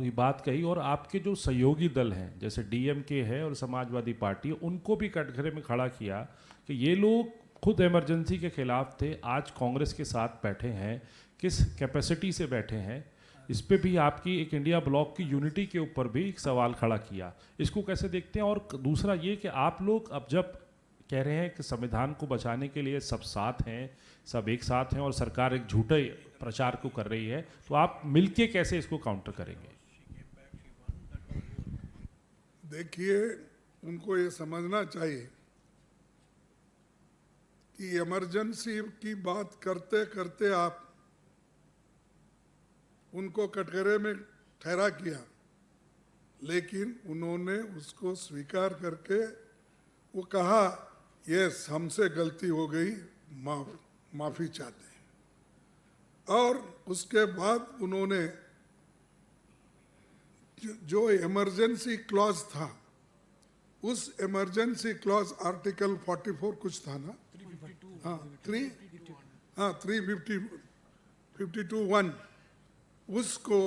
ये बात कही, और आपके जो सहयोगी दल हैं जैसे डीएमके है और समाजवादी पार्टी, उनको भी कटघरे में खड़ा किया कि ये लोग खुद इमरजेंसी के खिलाफ थे, आज कांग्रेस के साथ बैठे हैं, किस कैपेसिटी से बैठे हैं। इस पे भी आपकी एक इंडिया ब्लॉक की यूनिटी के ऊपर भी एक सवाल खड़ा किया। इसको कैसे देखते हैं? और दूसरा ये कि आप लोग अब जब कह रहे हैं कि संविधान को बचाने के लिए सब साथ हैं, सब एक साथ हैं, और सरकार एक झूठे प्रचार को कर रही है, तो आप मिलके कैसे इसको काउंटर करेंगे? देखिए, उनको ये समझना चाहिए कि इमरजेंसी की बात करते करते आप उनको कटघरे में ठहरा किया, लेकिन उन्होंने उसको स्वीकार करके वो कहा, यस हमसे गलती हो गई, माफ़ी चाहते हैं। और उसके बाद उन्होंने जो इमरजेंसी क्लॉज था, उस इमरजेंसी क्लॉज आर्टिकल 44 कुछ था ना, हाँ 352(1), उसको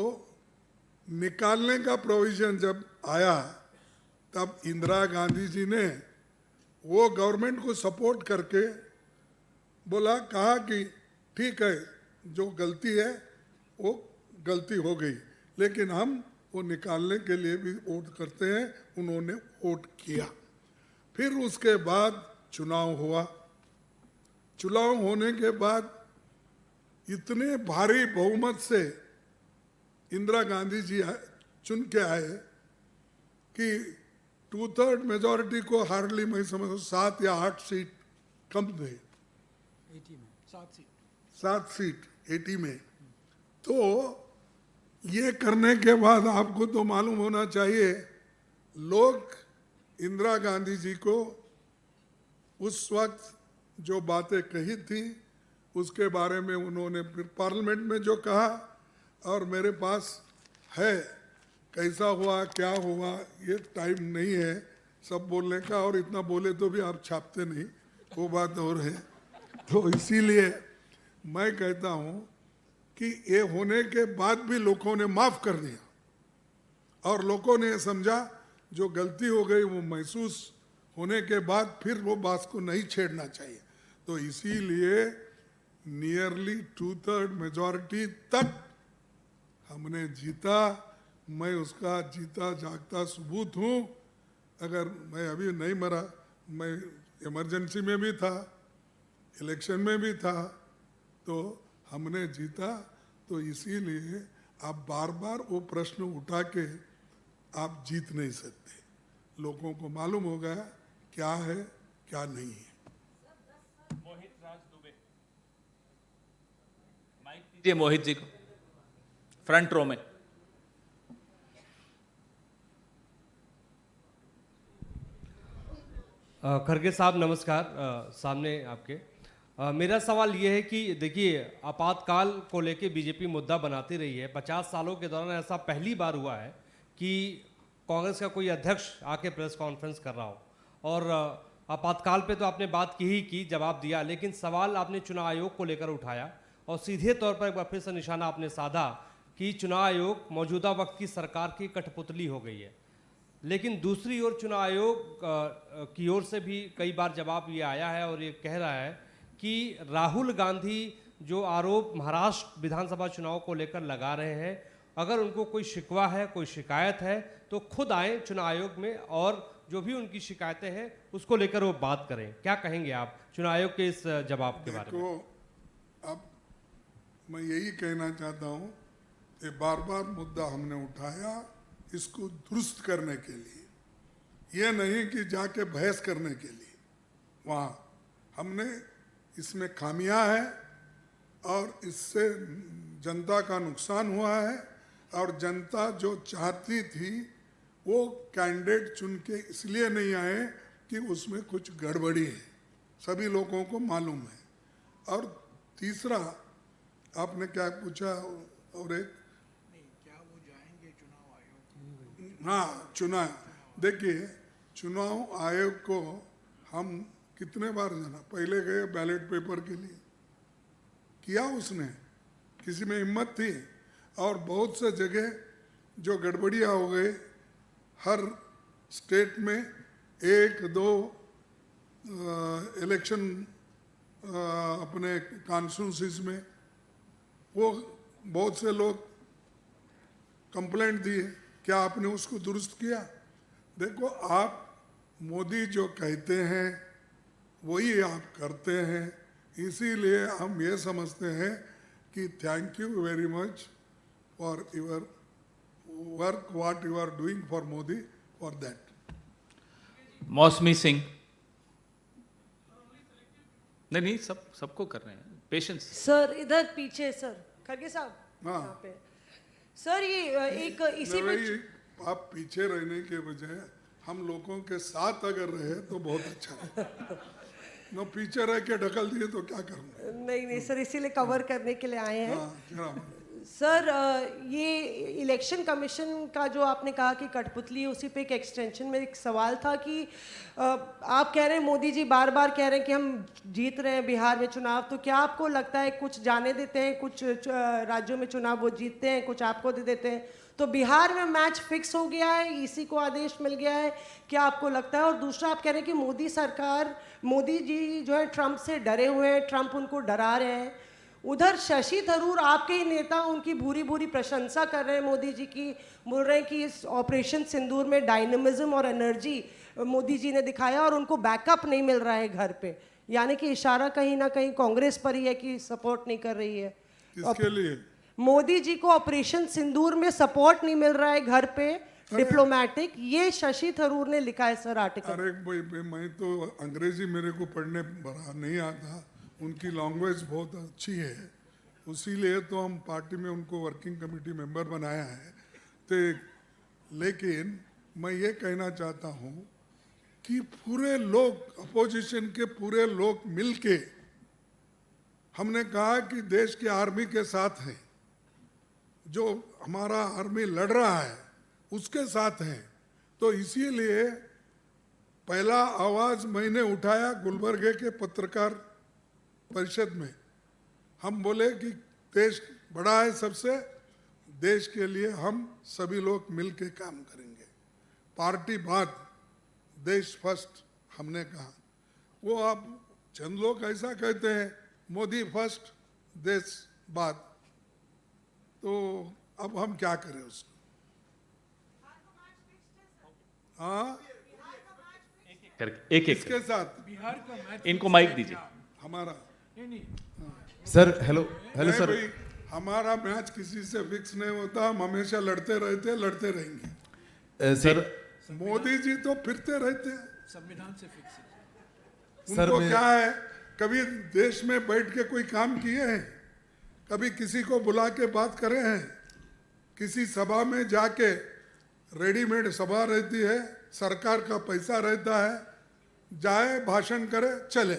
निकालने का प्रोविजन जब आया, तब इंदिरा गांधी जी ने वो गवर्नमेंट को सपोर्ट करके कहा कि ठीक है, जो गलती है वो गलती हो गई, लेकिन हम वो निकालने के लिए भी वोट करते हैं। उन्होंने वोट किया। फिर उसके बाद चुनाव हुआ। चुनाव होने के बाद इतने भारी बहुमत से इंदिरा गांधी जी चुन के आए कि 2/3 मेजॉरिटी को हार्डली मैं समझ 7 या 8 सीट कम थे, 7 सीट 80 में। तो ये करने के बाद आपको तो मालूम होना चाहिए, लोग इंदिरा गांधी जी को उस वक्त जो बातें कही थी उसके बारे में उन्होंने फिर पार्लियामेंट में जो कहा, और मेरे पास है कैसा हुआ क्या हुआ, ये टाइम नहीं है सब बोलने का, और इतना बोले तो भी आप छापते नहीं, वो बात और है। तो इसीलिए मैं कहता हूँ कि ये होने के बाद भी लोगों ने माफ़ कर दिया, और लोगों ने समझा जो गलती हो गई वो महसूस होने के बाद फिर वो बात को नहीं छेड़ना चाहिए। तो इसीलिए नियरली 2/3 मेजॉरिटी तक हमने जीता। मैं उसका जीता जागता सबूत हूँ। अगर मैं अभी नहीं मरा, मैं इमरजेंसी में भी था, इलेक्शन में भी था, तो हमने जीता। तो इसीलिए आप बार बार वो प्रश्न उठा के आप जीत नहीं सकते। लोगों को मालूम हो गया क्या है क्या नहीं है। मोहित राज दुबे, माइक दीजिए मोहित जी को, फ्रंट रो में। खड़गे साहब नमस्कार। सामने आपके मेरा सवाल ये है कि देखिए, आपातकाल को लेके बीजेपी मुद्दा बनाती रही है। 50 सालों के दौरान ऐसा पहली बार हुआ है कि कांग्रेस का कोई अध्यक्ष आके प्रेस कॉन्फ्रेंस कर रहा हो। और आपातकाल पे तो आपने बात की जवाब दिया, लेकिन सवाल आपने चुनाव आयोग को लेकर उठाया और सीधे तौर पर एक बार फिर से निशाना आपने साधा कि चुनाव आयोग मौजूदा वक्त की सरकार की कठपुतली हो गई है। लेकिन दूसरी ओर चुनाव आयोग की ओर से भी कई बार जवाब ये आया है और ये कह रहा है कि राहुल गांधी जो आरोप महाराष्ट्र विधानसभा चुनाव को लेकर लगा रहे हैं, अगर उनको कोई शिकवा है, कोई शिकायत है, तो खुद आए चुनाव आयोग में और जो भी उनकी शिकायतें हैं उसको लेकर वो बात करें। क्या कहेंगे आप चुनाव आयोग के इस जवाब के बारे में? देखो, अब मैं यही कहना चाहता हूँ कि बार बार मुद्दा हमने उठाया इसको दुरुस्त करने के लिए, ये नहीं कि जाके बहस करने के लिए। वहाँ हमने इसमें खामियां है और इससे जनता का नुकसान हुआ है, और जनता जो चाहती थी वो कैंडिडेट चुन के इसलिए नहीं आए कि उसमें कुछ गड़बड़ी है, सभी लोगों को मालूम है। और तीसरा आपने क्या पूछा, और एक हाँ चुनाव, देखिए चुनाव आयोग को हम कितने बार जाना, पहले गए बैलेट पेपर के लिए, किया उसने, किसी में हिम्मत थी। और बहुत से जगह जो गड़बड़ियाँ हो गए, हर स्टेट में 1-2 इलेक्शन अपने कॉन्स्टिट्यूंसीज में, वो बहुत से लोग कंप्लेंट दिए, क्या आपने उसको दुरुस्त किया? देखो, आप मोदी जो कहते हैं वही आप करते हैं, इसीलिए हम ये समझते हैं कि thank you very much for your work what you are doing for Modi, for that. Mausami Singh, नहीं सबको कर रहे हैं, पेशेंस। सर इधर पीछे, सर खड़गे साहब हाँ। यहाँ पे। सर ये एक इसी में वही, आप पीछे रहने के बजाय हम लोगों के साथ अगर रहे तो बहुत अच्छा है। न पीछे रह के ढकल दिए तो क्या करूँगा। नहीं सर, इसीलिए कवर करने के लिए आए हैं। हाँ, जरा सर ये इलेक्शन कमीशन का जो आपने कहा कि कठपुतली है, उसी पे एक एक्सटेंशन में एक सवाल था कि आप कह रहे हैं मोदी जी बार बार कह रहे हैं कि हम जीत रहे हैं बिहार में चुनाव, तो क्या आपको लगता है कुछ जाने देते हैं, कुछ राज्यों में चुनाव वो जीतते हैं, कुछ आपको दे देते हैं, तो बिहार में मैच फिक्स हो गया है, ईसी को आदेश मिल गया है, क्या आपको लगता है? और दूसरा, आप कह रहे हैं कि मोदी सरकार, मोदी जी जो है ट्रंप से डरे हुए हैं, ट्रंप उनको डरा रहे हैं। उधर शशि थरूर आपके ही नेता उनकी भूरी भूरी प्रशंसा कर रहे हैं मोदी जी की, बोल रहे हैं कि इस ऑपरेशन सिंदूर में डायनेमिज्म और एनर्जी मोदी जी ने दिखाया और उनको बैकअप नहीं मिल रहा है घर पे, यानी कि इशारा कहीं ना कहीं कांग्रेस पर ही है कि सपोर्ट नहीं कर रही है। किसके लिए? मोदी जी को ऑपरेशन सिंदूर में सपोर्ट नहीं मिल रहा है घर पे डिप्लोमेटिक, ये शशि थरूर ने लिखा है सर आर्टिकल। अरे भाई, मैं तो अंग्रेजी मेरे को पढ़ने बड़ा नहीं आता, उनकी लैंग्वेज बहुत अच्छी है, उसीलिए तो हम पार्टी में उनको वर्किंग कमेटी मेंबर बनाया है। तो लेकिन मैं ये कहना चाहता हूँ कि पूरे लोग, अपोजिशन के पूरे लोग मिलके हमने कहा कि देश के आर्मी के साथ हैं, जो हमारा आर्मी लड़ रहा है उसके साथ हैं। तो इसीलिए पहला आवाज़ मैंने उठाया गुलबर्गे के पत्रकार परिषद में, हम बोले कि देश बड़ा है सबसे, देश के लिए हम सभी लोग मिल के काम करेंगे, पार्टी बात, देश फर्स्ट हमने कहा। वो आप चंद लोग ऐसा कहते हैं मोदी फर्स्ट देश बात, तो अब हम क्या करें उसको? हाँ, एक इसके साथ इनको माइक दीजिए। हमारा सर हेलो नहीं सर। भाई, हमारा मैच किसी से फिक्स नहीं होता, हम हमेशा लड़ते रहते, लड़ते रहेंगे। सर मोदी जी तो फिरते रहते हैं, संविधान से फिक्स है। सर, उनको मैं- क्या है, कभी देश में बैठ के कोई काम किए हैं? कभी किसी को बुला के बात करे हैं? किसी सभा में जाके, रेडीमेड सभा रहती है, सरकार का पैसा रहता है, जाए भाषण करे चले।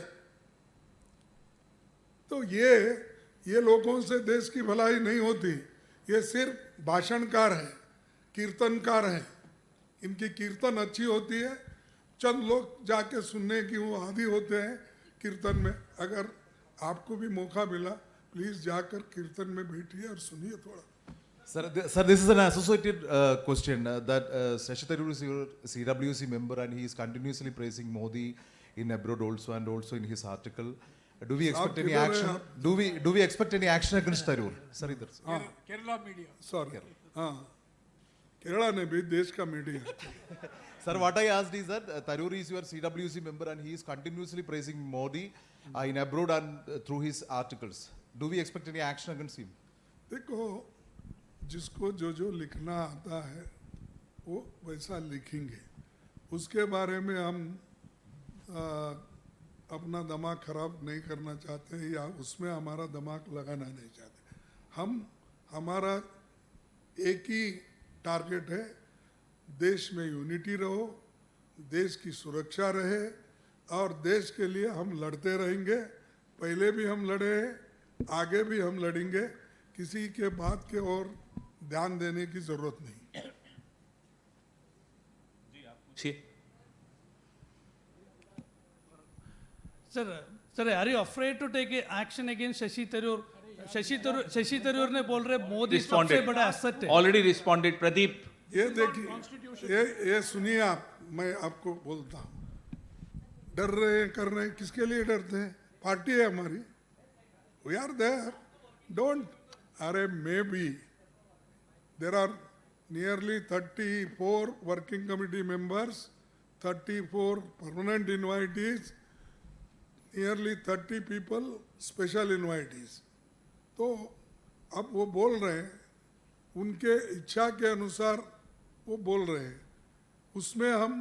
तो ये लोगों से देश की भलाई नहीं होती। ये सिर्फ भाषणकार है, कीर्तनकार है। इनकी कीर्तन अच्छी होती है, चंद लोग जाके सुनने की वो आदी होते हैं कीर्तन में। अगर आपको भी मौका मिला, प्लीज जाकर कीर्तन में बैठिए और सुनिए थोड़ा। Sir, this is an associated question that Shashi Tharoor is your CWC member and he is continuously praising Modi in abroad also and also in his article. Do we expect any किधर हैं action? आप? Do we expect any action against Tharoor? Sir, इधर से. हाँ, Kerala media sorry, हाँ, केरला ने भी देश का media. Sir, what I asked is that Tharoor is your CWC member and he is continuously praising Modi in abroad and through his articles. Do we expect any action against him? देखो, जिसको जो लिखना आता है वो वैसा लिखेंगे। उसके बारे में हम अपना दिमाग खराब नहीं करना चाहते या उसमें हमारा दिमाग लगाना नहीं चाहते। हमारा एक ही टारगेट है, देश में यूनिटी रहो, देश की सुरक्षा रहे और देश के लिए हम लड़ते रहेंगे। पहले भी हम लड़े हैं, आगे भी हम लड़ेंगे। किसी के बात के और ध्यान देने की जरूरत नहीं। पूछिए। Sir are you afraid to take action against Shashi Tharoor? Shashi Tharoor ने बोल रहे मोदी सबसे बड़ा एसेट है। Already responded. प्रदीप, ये देखिए, ये सुनिए आप, मैं आपको बोलता हूँ, डर रहे हैं, कर रहे हैं, किसके लिए डरते हैं? पार्टी है हमारी, वी आर देयर, डोंट। अरे may be there are nearly 34 working committee members, 34 permanent invitees, nearly 30 people special invitees. तो अब वो बोल रहे हैं, उनके इच्छा के अनुसार वो बोल रहे हैं, उसमें हम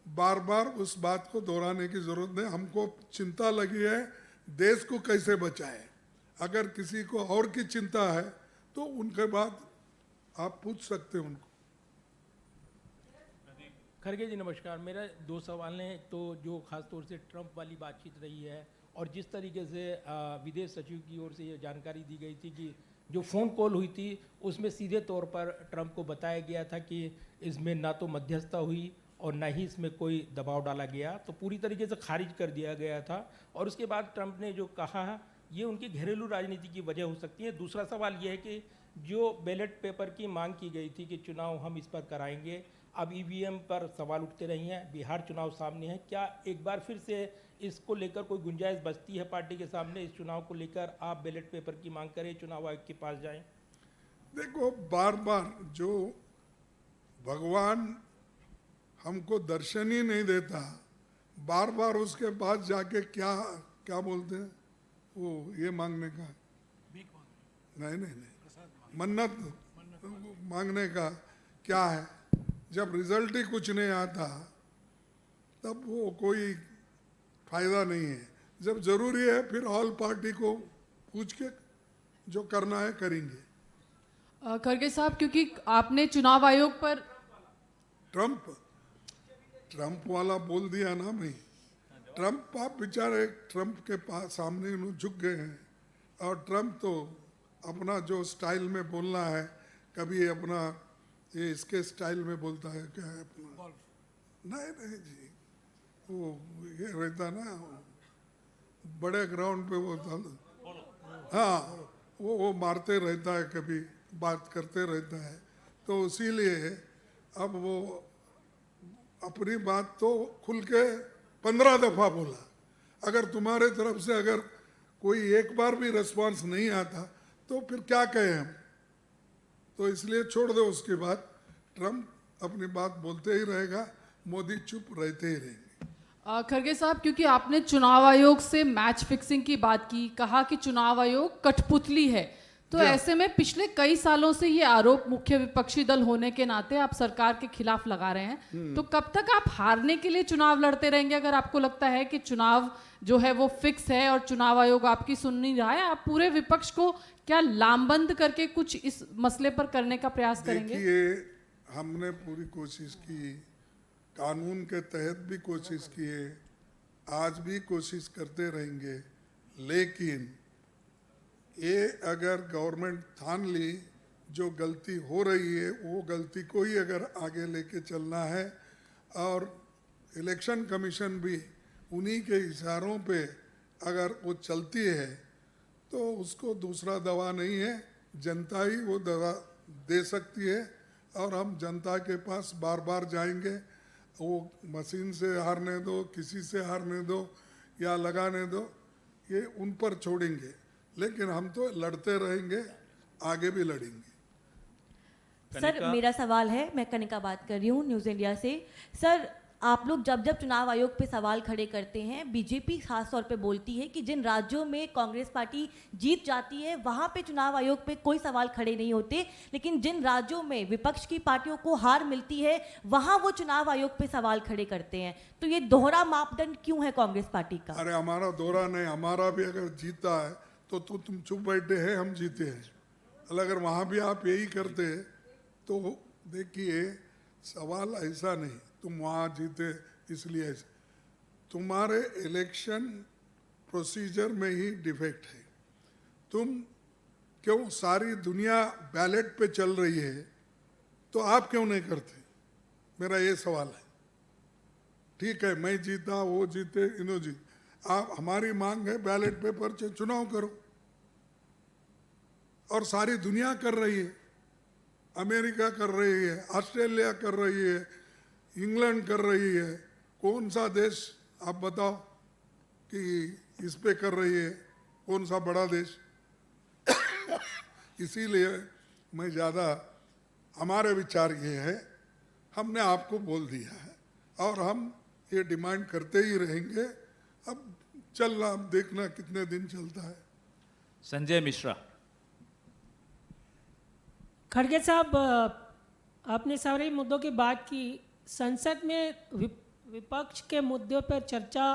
बार बार उस बात को दोहराने की जरूरत नहीं। हमको चिंता लगी है देश को कैसे बचाए। अगर किसी को और की चिंता है तो उनके बाद आप पूछ सकते हैं उनको। खरगे जी नमस्कार। मेरा दो सवाल हैं। तो जो खास तौर से ट्रंप वाली बातचीत रही है और जिस तरीके से विदेश सचिव की ओर से ये जानकारी दी गई थी कि जो फ़ोन कॉल हुई थी उसमें सीधे तौर पर ट्रंप को बताया गया था कि इसमें ना तो मध्यस्थता हुई और ना ही इसमें कोई दबाव डाला गया, तो पूरी तरीके से खारिज कर दिया गया था। और उसके बाद ट्रंप ने जो कहा ये उनकी घरेलू राजनीति की वजह हो सकती है। दूसरा सवाल यह है कि जो बैलेट पेपर की मांग की गई थी कि चुनाव हम इस पर कराएंगे, अब ईवीएम पर सवाल उठते रही हैं, बिहार चुनाव सामने है, क्या एक बार फिर से इसको लेकर कोई गुंजाइश बचती है पार्टी के सामने, इस चुनाव को लेकर आप बैलेट पेपर की मांग करें, चुनाव आयोग के पास जाएं? देखो, बार बार जो भगवान हमको दर्शन ही नहीं देता, बार बार उसके पास जाके क्या क्या बोलते हैं वो, ये मांगने का नहीं, मन्नत मांगने का क्या है? जब रिजल्ट ही कुछ नहीं आता तब वो कोई फायदा नहीं है। जब जरूरी है फिर ऑल पार्टी को पूछ के जो करना है करेंगे। खरगे साहब, क्योंकि आपने चुनाव आयोग पर ट्रंप वाला बोल दिया ना मैं। ट्रंप, आप बेचारे ट्रंप के पास सामने इन्हों झुक गए हैं। और ट्रंप तो अपना जो स्टाइल में बोलना है, कभी अपना ये इसके स्टाइल में बोलता है, क्या है अपना, नहीं जी, वो ये रहता ना बड़े ग्राउंड पे वो हाँ, वो मारते रहता है, कभी बात करते रहता है। तो इसीलिए अब वो अपनी बात तो खुल के 15 दफा बोला। अगर तुम्हारे तरफ से अगर कोई एक बार भी रिस्पांस नहीं आता तो फिर क्या कहें हम? तो इसलिए छोड़ दो। उसके बाद ट्रंप अपनी बात बोलते ही रहेगा, मोदी चुप रहते ही रहेंगे। खरगे साहब, क्योंकि आपने चुनाव आयोग से मैच फिक्सिंग की बात की, कहा कि चुनाव आयोग कठपुतली है, तो ऐसे में पिछले कई सालों से ये आरोप मुख्य विपक्षी दल होने के नाते आप सरकार के खिलाफ लगा रहे हैं, तो कब तक आप हारने के लिए चुनाव लड़ते रहेंगे? अगर आपको लगता है कि चुनाव जो है वो फिक्स है और चुनाव आयोग आपकी सुन नहीं रहा है, आप पूरे विपक्ष को क्या लामबंद करके कुछ इस मसले पर करने का प्रयास करेंगे? देखिए, हमने पूरी कोशिश की, कानून के तहत भी कोशिश किए, आज भी कोशिश करते रहेंगे, लेकिन ये अगर गवर्नमेंट ठान ली जो गलती हो रही है वो गलती को ही अगर आगे लेके चलना है, और इलेक्शन कमीशन भी उन्हीं के इशारों पे अगर वो चलती है तो उसको दूसरा दवा नहीं है, जनता ही वो दवा दे सकती है। और हम जनता के पास बार बार जाएंगे, वो मशीन से हारने दो, किसी से हारने दो या लगाने दो, ये उन पर छोड़ेंगे, लेकिन हम तो लड़ते रहेंगे, आगे भी लड़ेंगे। सर मेरा सवाल है, मैं कनिका बात कर रही हूँ न्यूज़ इंडिया से। सर आप लोग जब जब चुनाव आयोग पे सवाल खड़े करते हैं, बीजेपी खास तौर पे बोलती है कि जिन राज्यों में कांग्रेस पार्टी जीत जाती है वहाँ पे चुनाव आयोग पे कोई सवाल खड़े नहीं होते, लेकिन जिन राज्यों में विपक्ष की पार्टियों को हार मिलती है वहाँ वो चुनाव आयोग पे सवाल खड़े करते हैं। तो ये दोहरा मापदंड क्यों है कांग्रेस पार्टी का? अरे हमारा दोहरा नहीं, हमारा भी अगर जीता है तो तुम चुप बैठे हैं, हम जीते हैं। अगर वहाँ भी आप यही करते तो देखिए, सवाल ऐसा नहीं तुम वहाँ जीते इसलिए ऐसा, तुम्हारे इलेक्शन प्रोसीजर में ही डिफेक्ट है। तुम क्यों, सारी दुनिया बैलेट पे चल रही है तो आप क्यों नहीं करते? मेरा ये सवाल है। ठीक है, मैं जीता, वो जीते, इन्हों जीते, आप, हमारी मांग है बैलेट पेपर से चुनाव करो, और सारी दुनिया कर रही है। अमेरिका कर रही है, ऑस्ट्रेलिया कर रही है, इंग्लैंड कर रही है, कौन सा देश आप बताओ कि इस पे कर रही है, कौन सा बड़ा देश? इसीलिए मैं ज़्यादा, हमारे विचार ये है, हमने आपको बोल दिया है और हम ये डिमांड करते ही रहेंगे। अब चल रहा, देखना कितने दिन चलता है। संजय मिश्रा। खड़गे साहब, आपने सारे मुद्दों की बात की, संसद में विपक्ष के मुद्दों पर चर्चा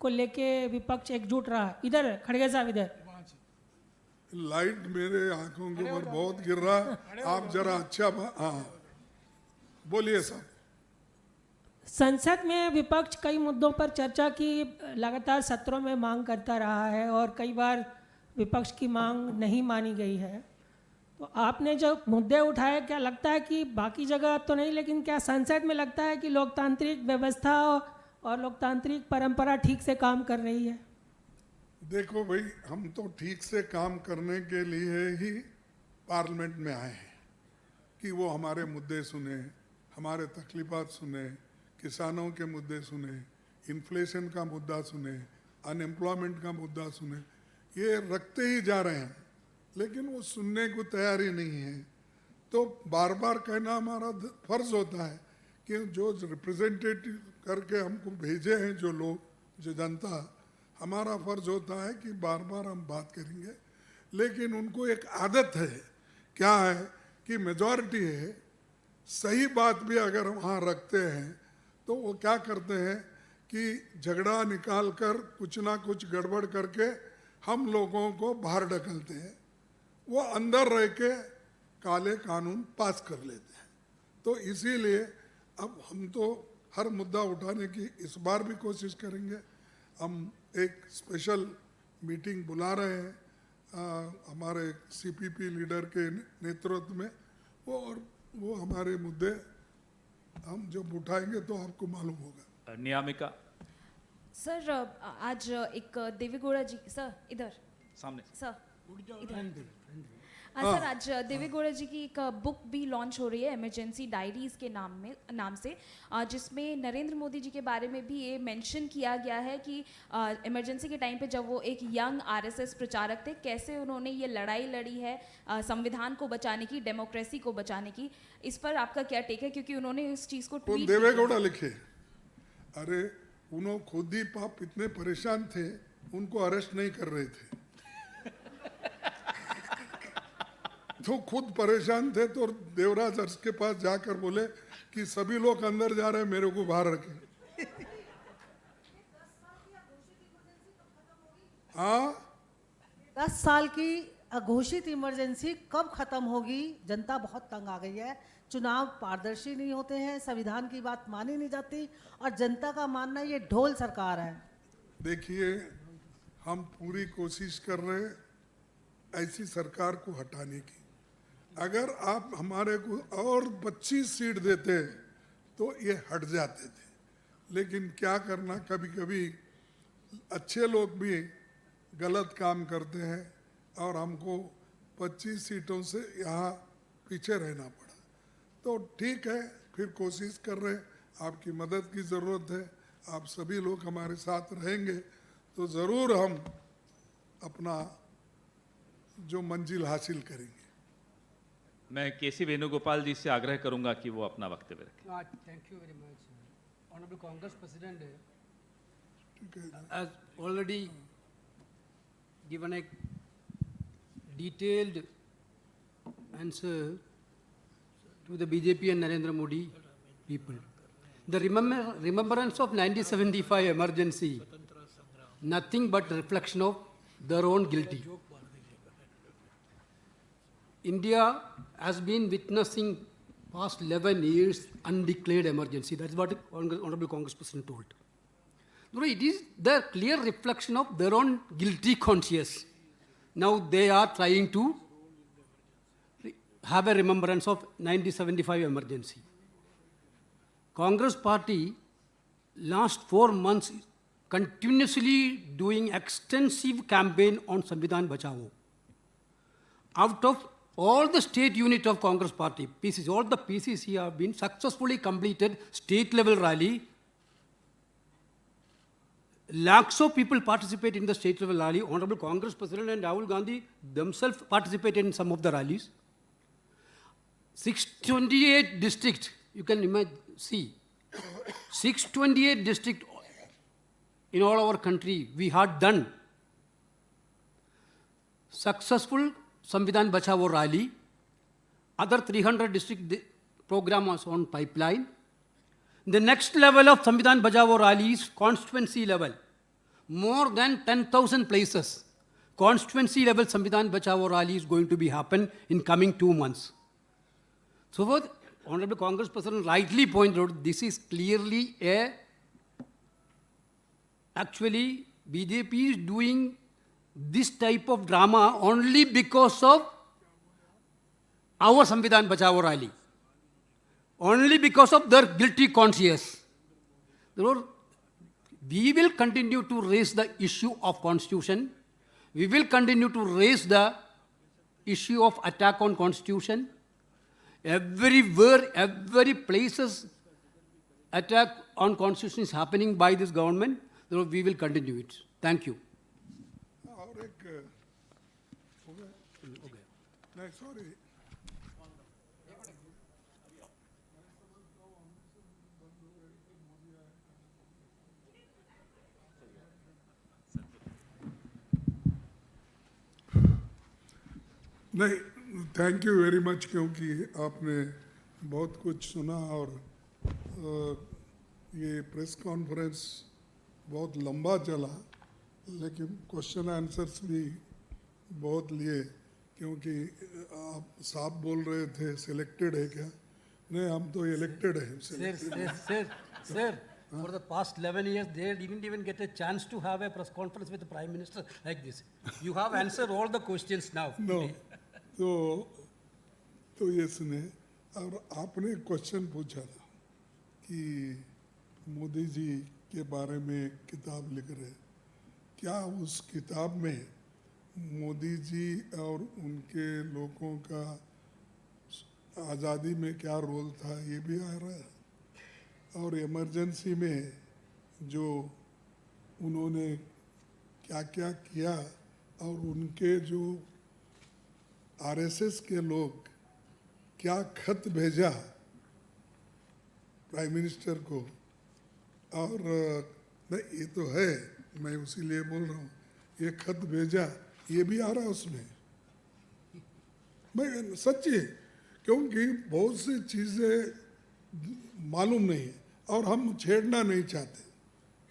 को लेके विपक्ष एकजुट रहा। इधर खड़गे साहब, इधर लाइट मेरे आंखों के ऊपर बहुत गिर रहा, आप जरा अच्छा, हाँ बोलिए साहब। संसद में विपक्ष कई मुद्दों पर चर्चा की लगातार सत्रों में मांग करता रहा है और कई बार विपक्ष की मांग नहीं मानी गई है। तो आपने जो मुद्दे उठाए, क्या लगता है कि बाकी जगह तो नहीं, लेकिन क्या संसद में लगता है कि लोकतांत्रिक व्यवस्था और लोकतांत्रिक परंपरा ठीक से काम कर रही है? देखो भाई, हम तो ठीक से काम करने के लिए ही पार्लियामेंट में आए हैं कि वो हमारे मुद्दे सुने, हमारे तकलीफात सुने, किसानों के मुद्दे सुने, इन्फ्लेशन का मुद्दा सुने, अनएम्प्लॉयमेंट का मुद्दा सुने, ये रखते ही जा रहे हैं, लेकिन वो सुनने को तैयार ही नहीं है। तो बार बार कहना हमारा फर्ज होता है कि जो रिप्रेजेंटेटिव करके हमको भेजे हैं जो लोग, जो जनता, हमारा फर्ज होता है कि बार बार हम बात करेंगे। लेकिन उनको एक आदत है, क्या है कि मेजॉरिटी है, सही बात भी अगर वहाँ रखते हैं तो वो क्या करते हैं कि झगड़ा निकाल कर कुछ ना कुछ गड़बड़ करके हम लोगों को बाहर ढकलते हैं, वो अंदर रह के काले कानून पास कर लेते हैं। तो इसीलिए अब हम तो हर मुद्दा उठाने की इस बार भी कोशिश करेंगे। हम एक स्पेशल मीटिंग बुला रहे हैं हमारे सीपीपी लीडर के नेतृत्व में, वो हमारे मुद्दे हम जब उठाएंगे तो आपको मालूम होगा। नियामिका। सर आज एक देवेगौड़ा जी, सर इधर सामने, सर इधर, सर आज देवेगौड़ा जी की एक बुक भी लॉन्च हो रही है इमरजेंसी डायरीज के नाम से, जिसमें नरेंद्र मोदी जी के बारे में भी ये मेंशन किया गया है कि इमरजेंसी के टाइम पे जब वो एक यंग आरएसएस प्रचारक थे, कैसे उन्होंने ये लड़ाई लड़ी है संविधान को बचाने की, डेमोक्रेसी को बचाने की। इस पर आपका क्या टेक है? क्योंकि उन्होंने इस चीज़ को ट्वीट किया। देवेगौड़ा लिखे, अरे उन्होंने खुद ही पाप इतने परेशान थे, उनको अरेस्ट नहीं कर रहे थे। तो खुद परेशान थे, तो देवराज अरस के पास जाकर बोले कि सभी लोग अंदर जा रहे हैं, मेरे को बाहर रखें। हाँ, 10 साल की अघोषित इमरजेंसी कब खत्म होगी? जनता बहुत तंग आ गई है। चुनाव पारदर्शी नहीं होते हैं, संविधान की बात मानी नहीं जाती, और जनता का मानना ये ढोल सरकार है। देखिए, हम पूरी कोशिश कर रहे हैं ऐसी सरकार को हटाने की। अगर आप हमारे को और 25 सीट देते तो ये हट जाते थे, लेकिन क्या करना, कभी कभी अच्छे लोग भी गलत काम करते हैं और हमको 25 सीटों से यहाँ पीछे रहना पड़ा। तो ठीक है, फिर कोशिश कर रहे हैं, आपकी मदद की ज़रूरत है, आप सभी लोग हमारे साथ रहेंगे तो ज़रूर हम अपना जो मंजिल हासिल करेंगे। मैं केसी वेणुगोपाल जी से आग्रह करूंगा कि वो अपना वक्तव्य रखें। Thank you very much. Honorable Congress President has already given a detailed answer to the BJP and Narendra Modi people. The remembrance of 1975 emergency, nothing but reflection of their own guilty. India has been witnessing past 11 years undeclared emergency. That's what Honorable Congress President told. No, it is the clear reflection of their own guilty conscience. Now they are trying to have a remembrance of 1975 emergency. Congress party last 4 months continuously doing extensive campaign on Samvidhan Bachao. Out of all the state unit of Congress party, PCC, all the PCC have been successfully completed state level rally. Lakhs of people participate in the state level rally. Honorable Congress President and Rahul Gandhi themselves participated in some of the rallies. 628 districts, you can imagine, see, 628 districts in all our country, we had done successful Samvidhan Bachao rally. Other 300 district program was on pipeline. The next level of Samvidhan Bachao rally is constituency level. More than 10,000 places. Constituency level Samvidhan Bachao rally is going to be happen in coming 2 months. So what Honorable Congress President rightly pointed out, this is clearly actually BJP is doing this type of drama only because of our Samvidhan Bachao rally. Only because of their guilty conscience. Therefore, we will continue to raise the issue of constitution. We will continue to raise the issue of attack on constitution. Everywhere, every places attack on constitution is happening by this government. Therefore, we will continue it. Thank you. और एक हो गया? नहीं, sorry, नहीं, thank you very much, क्योंकि आपने बहुत कुछ सुना और ये प्रेस कॉन्फ्रेंस बहुत लंबा चला, लेकिन क्वेश्चन आंसर्स भी बहुत लिए, क्योंकि आप साहब बोल रहे थे सिलेक्टेड है क्या? नहीं, हम तो इलेक्टेड हैं। Sir, for the past 11 years, they didn't even get a chance to have a press conference with the Prime Minister like this. You have answered all the questions now. No. तो ये सुने, और आपने question पूछा था कि मोदी जी के बारे में किताब लिख रहे, क्या उस किताब में मोदी जी और उनके लोगों का आज़ादी में क्या रोल था ये भी आ रहा है, और इमरजेंसी में जो उन्होंने क्या क्या किया और उनके जो आरएसएस के लोग क्या खत भेजा प्राइम मिनिस्टर को, और नहीं ये तो है, मैं उसीलिए बोल रहा हूँ, ये खत भेजा ये भी आ रहा है उसमें। मैं सच्ची है, क्योंकि बहुत सी चीज़ें मालूम नहीं है और हम छेड़ना नहीं चाहते,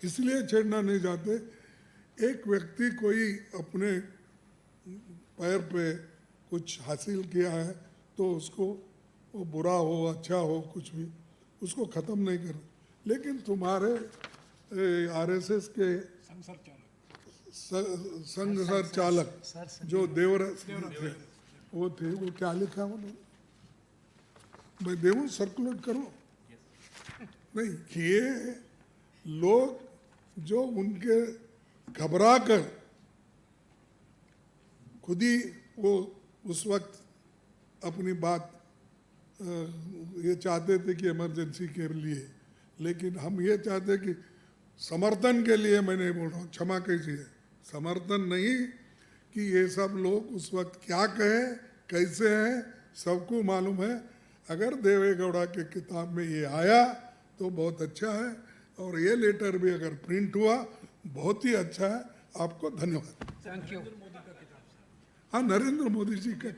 इसलिए छेड़ना नहीं चाहते। एक व्यक्ति कोई अपने पैर पे कुछ हासिल किया है तो उसको वो बुरा हो अच्छा हो कुछ भी उसको ख़त्म नहीं कर, लेकिन तुम्हारे आरएसएस के संघ चालक जो देवर थे वो क्या लिखा उन्होंने, मैं देवूँ सर्कुलेट करो? नहीं, ये लोग जो उनके घबरा कर खुद ही वो उस वक्त अपनी बात ये चाहते थे कि इमरजेंसी के लिए, लेकिन हम ये चाहते कि समर्थन के लिए, मैं नहीं बोल रहा हूँ, क्षमा कीजिए, समर्थन नहीं, कि ये सब लोग उस वक्त क्या कहे कैसे हैं सबको मालूम है। अगर देवेगौड़ा के किताब में ये आया तो बहुत अच्छा है, और ये लेटर भी अगर प्रिंट हुआ बहुत ही अच्छा है। आपको धन्यवाद। Thank you. हाँ, नरेंद्र मोदी जी का,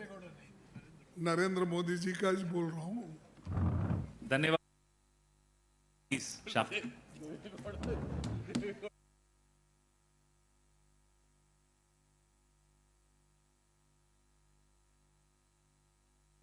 नरेंद्र मोदी जी का ही बोल रहा हूँ। धन्यवाद।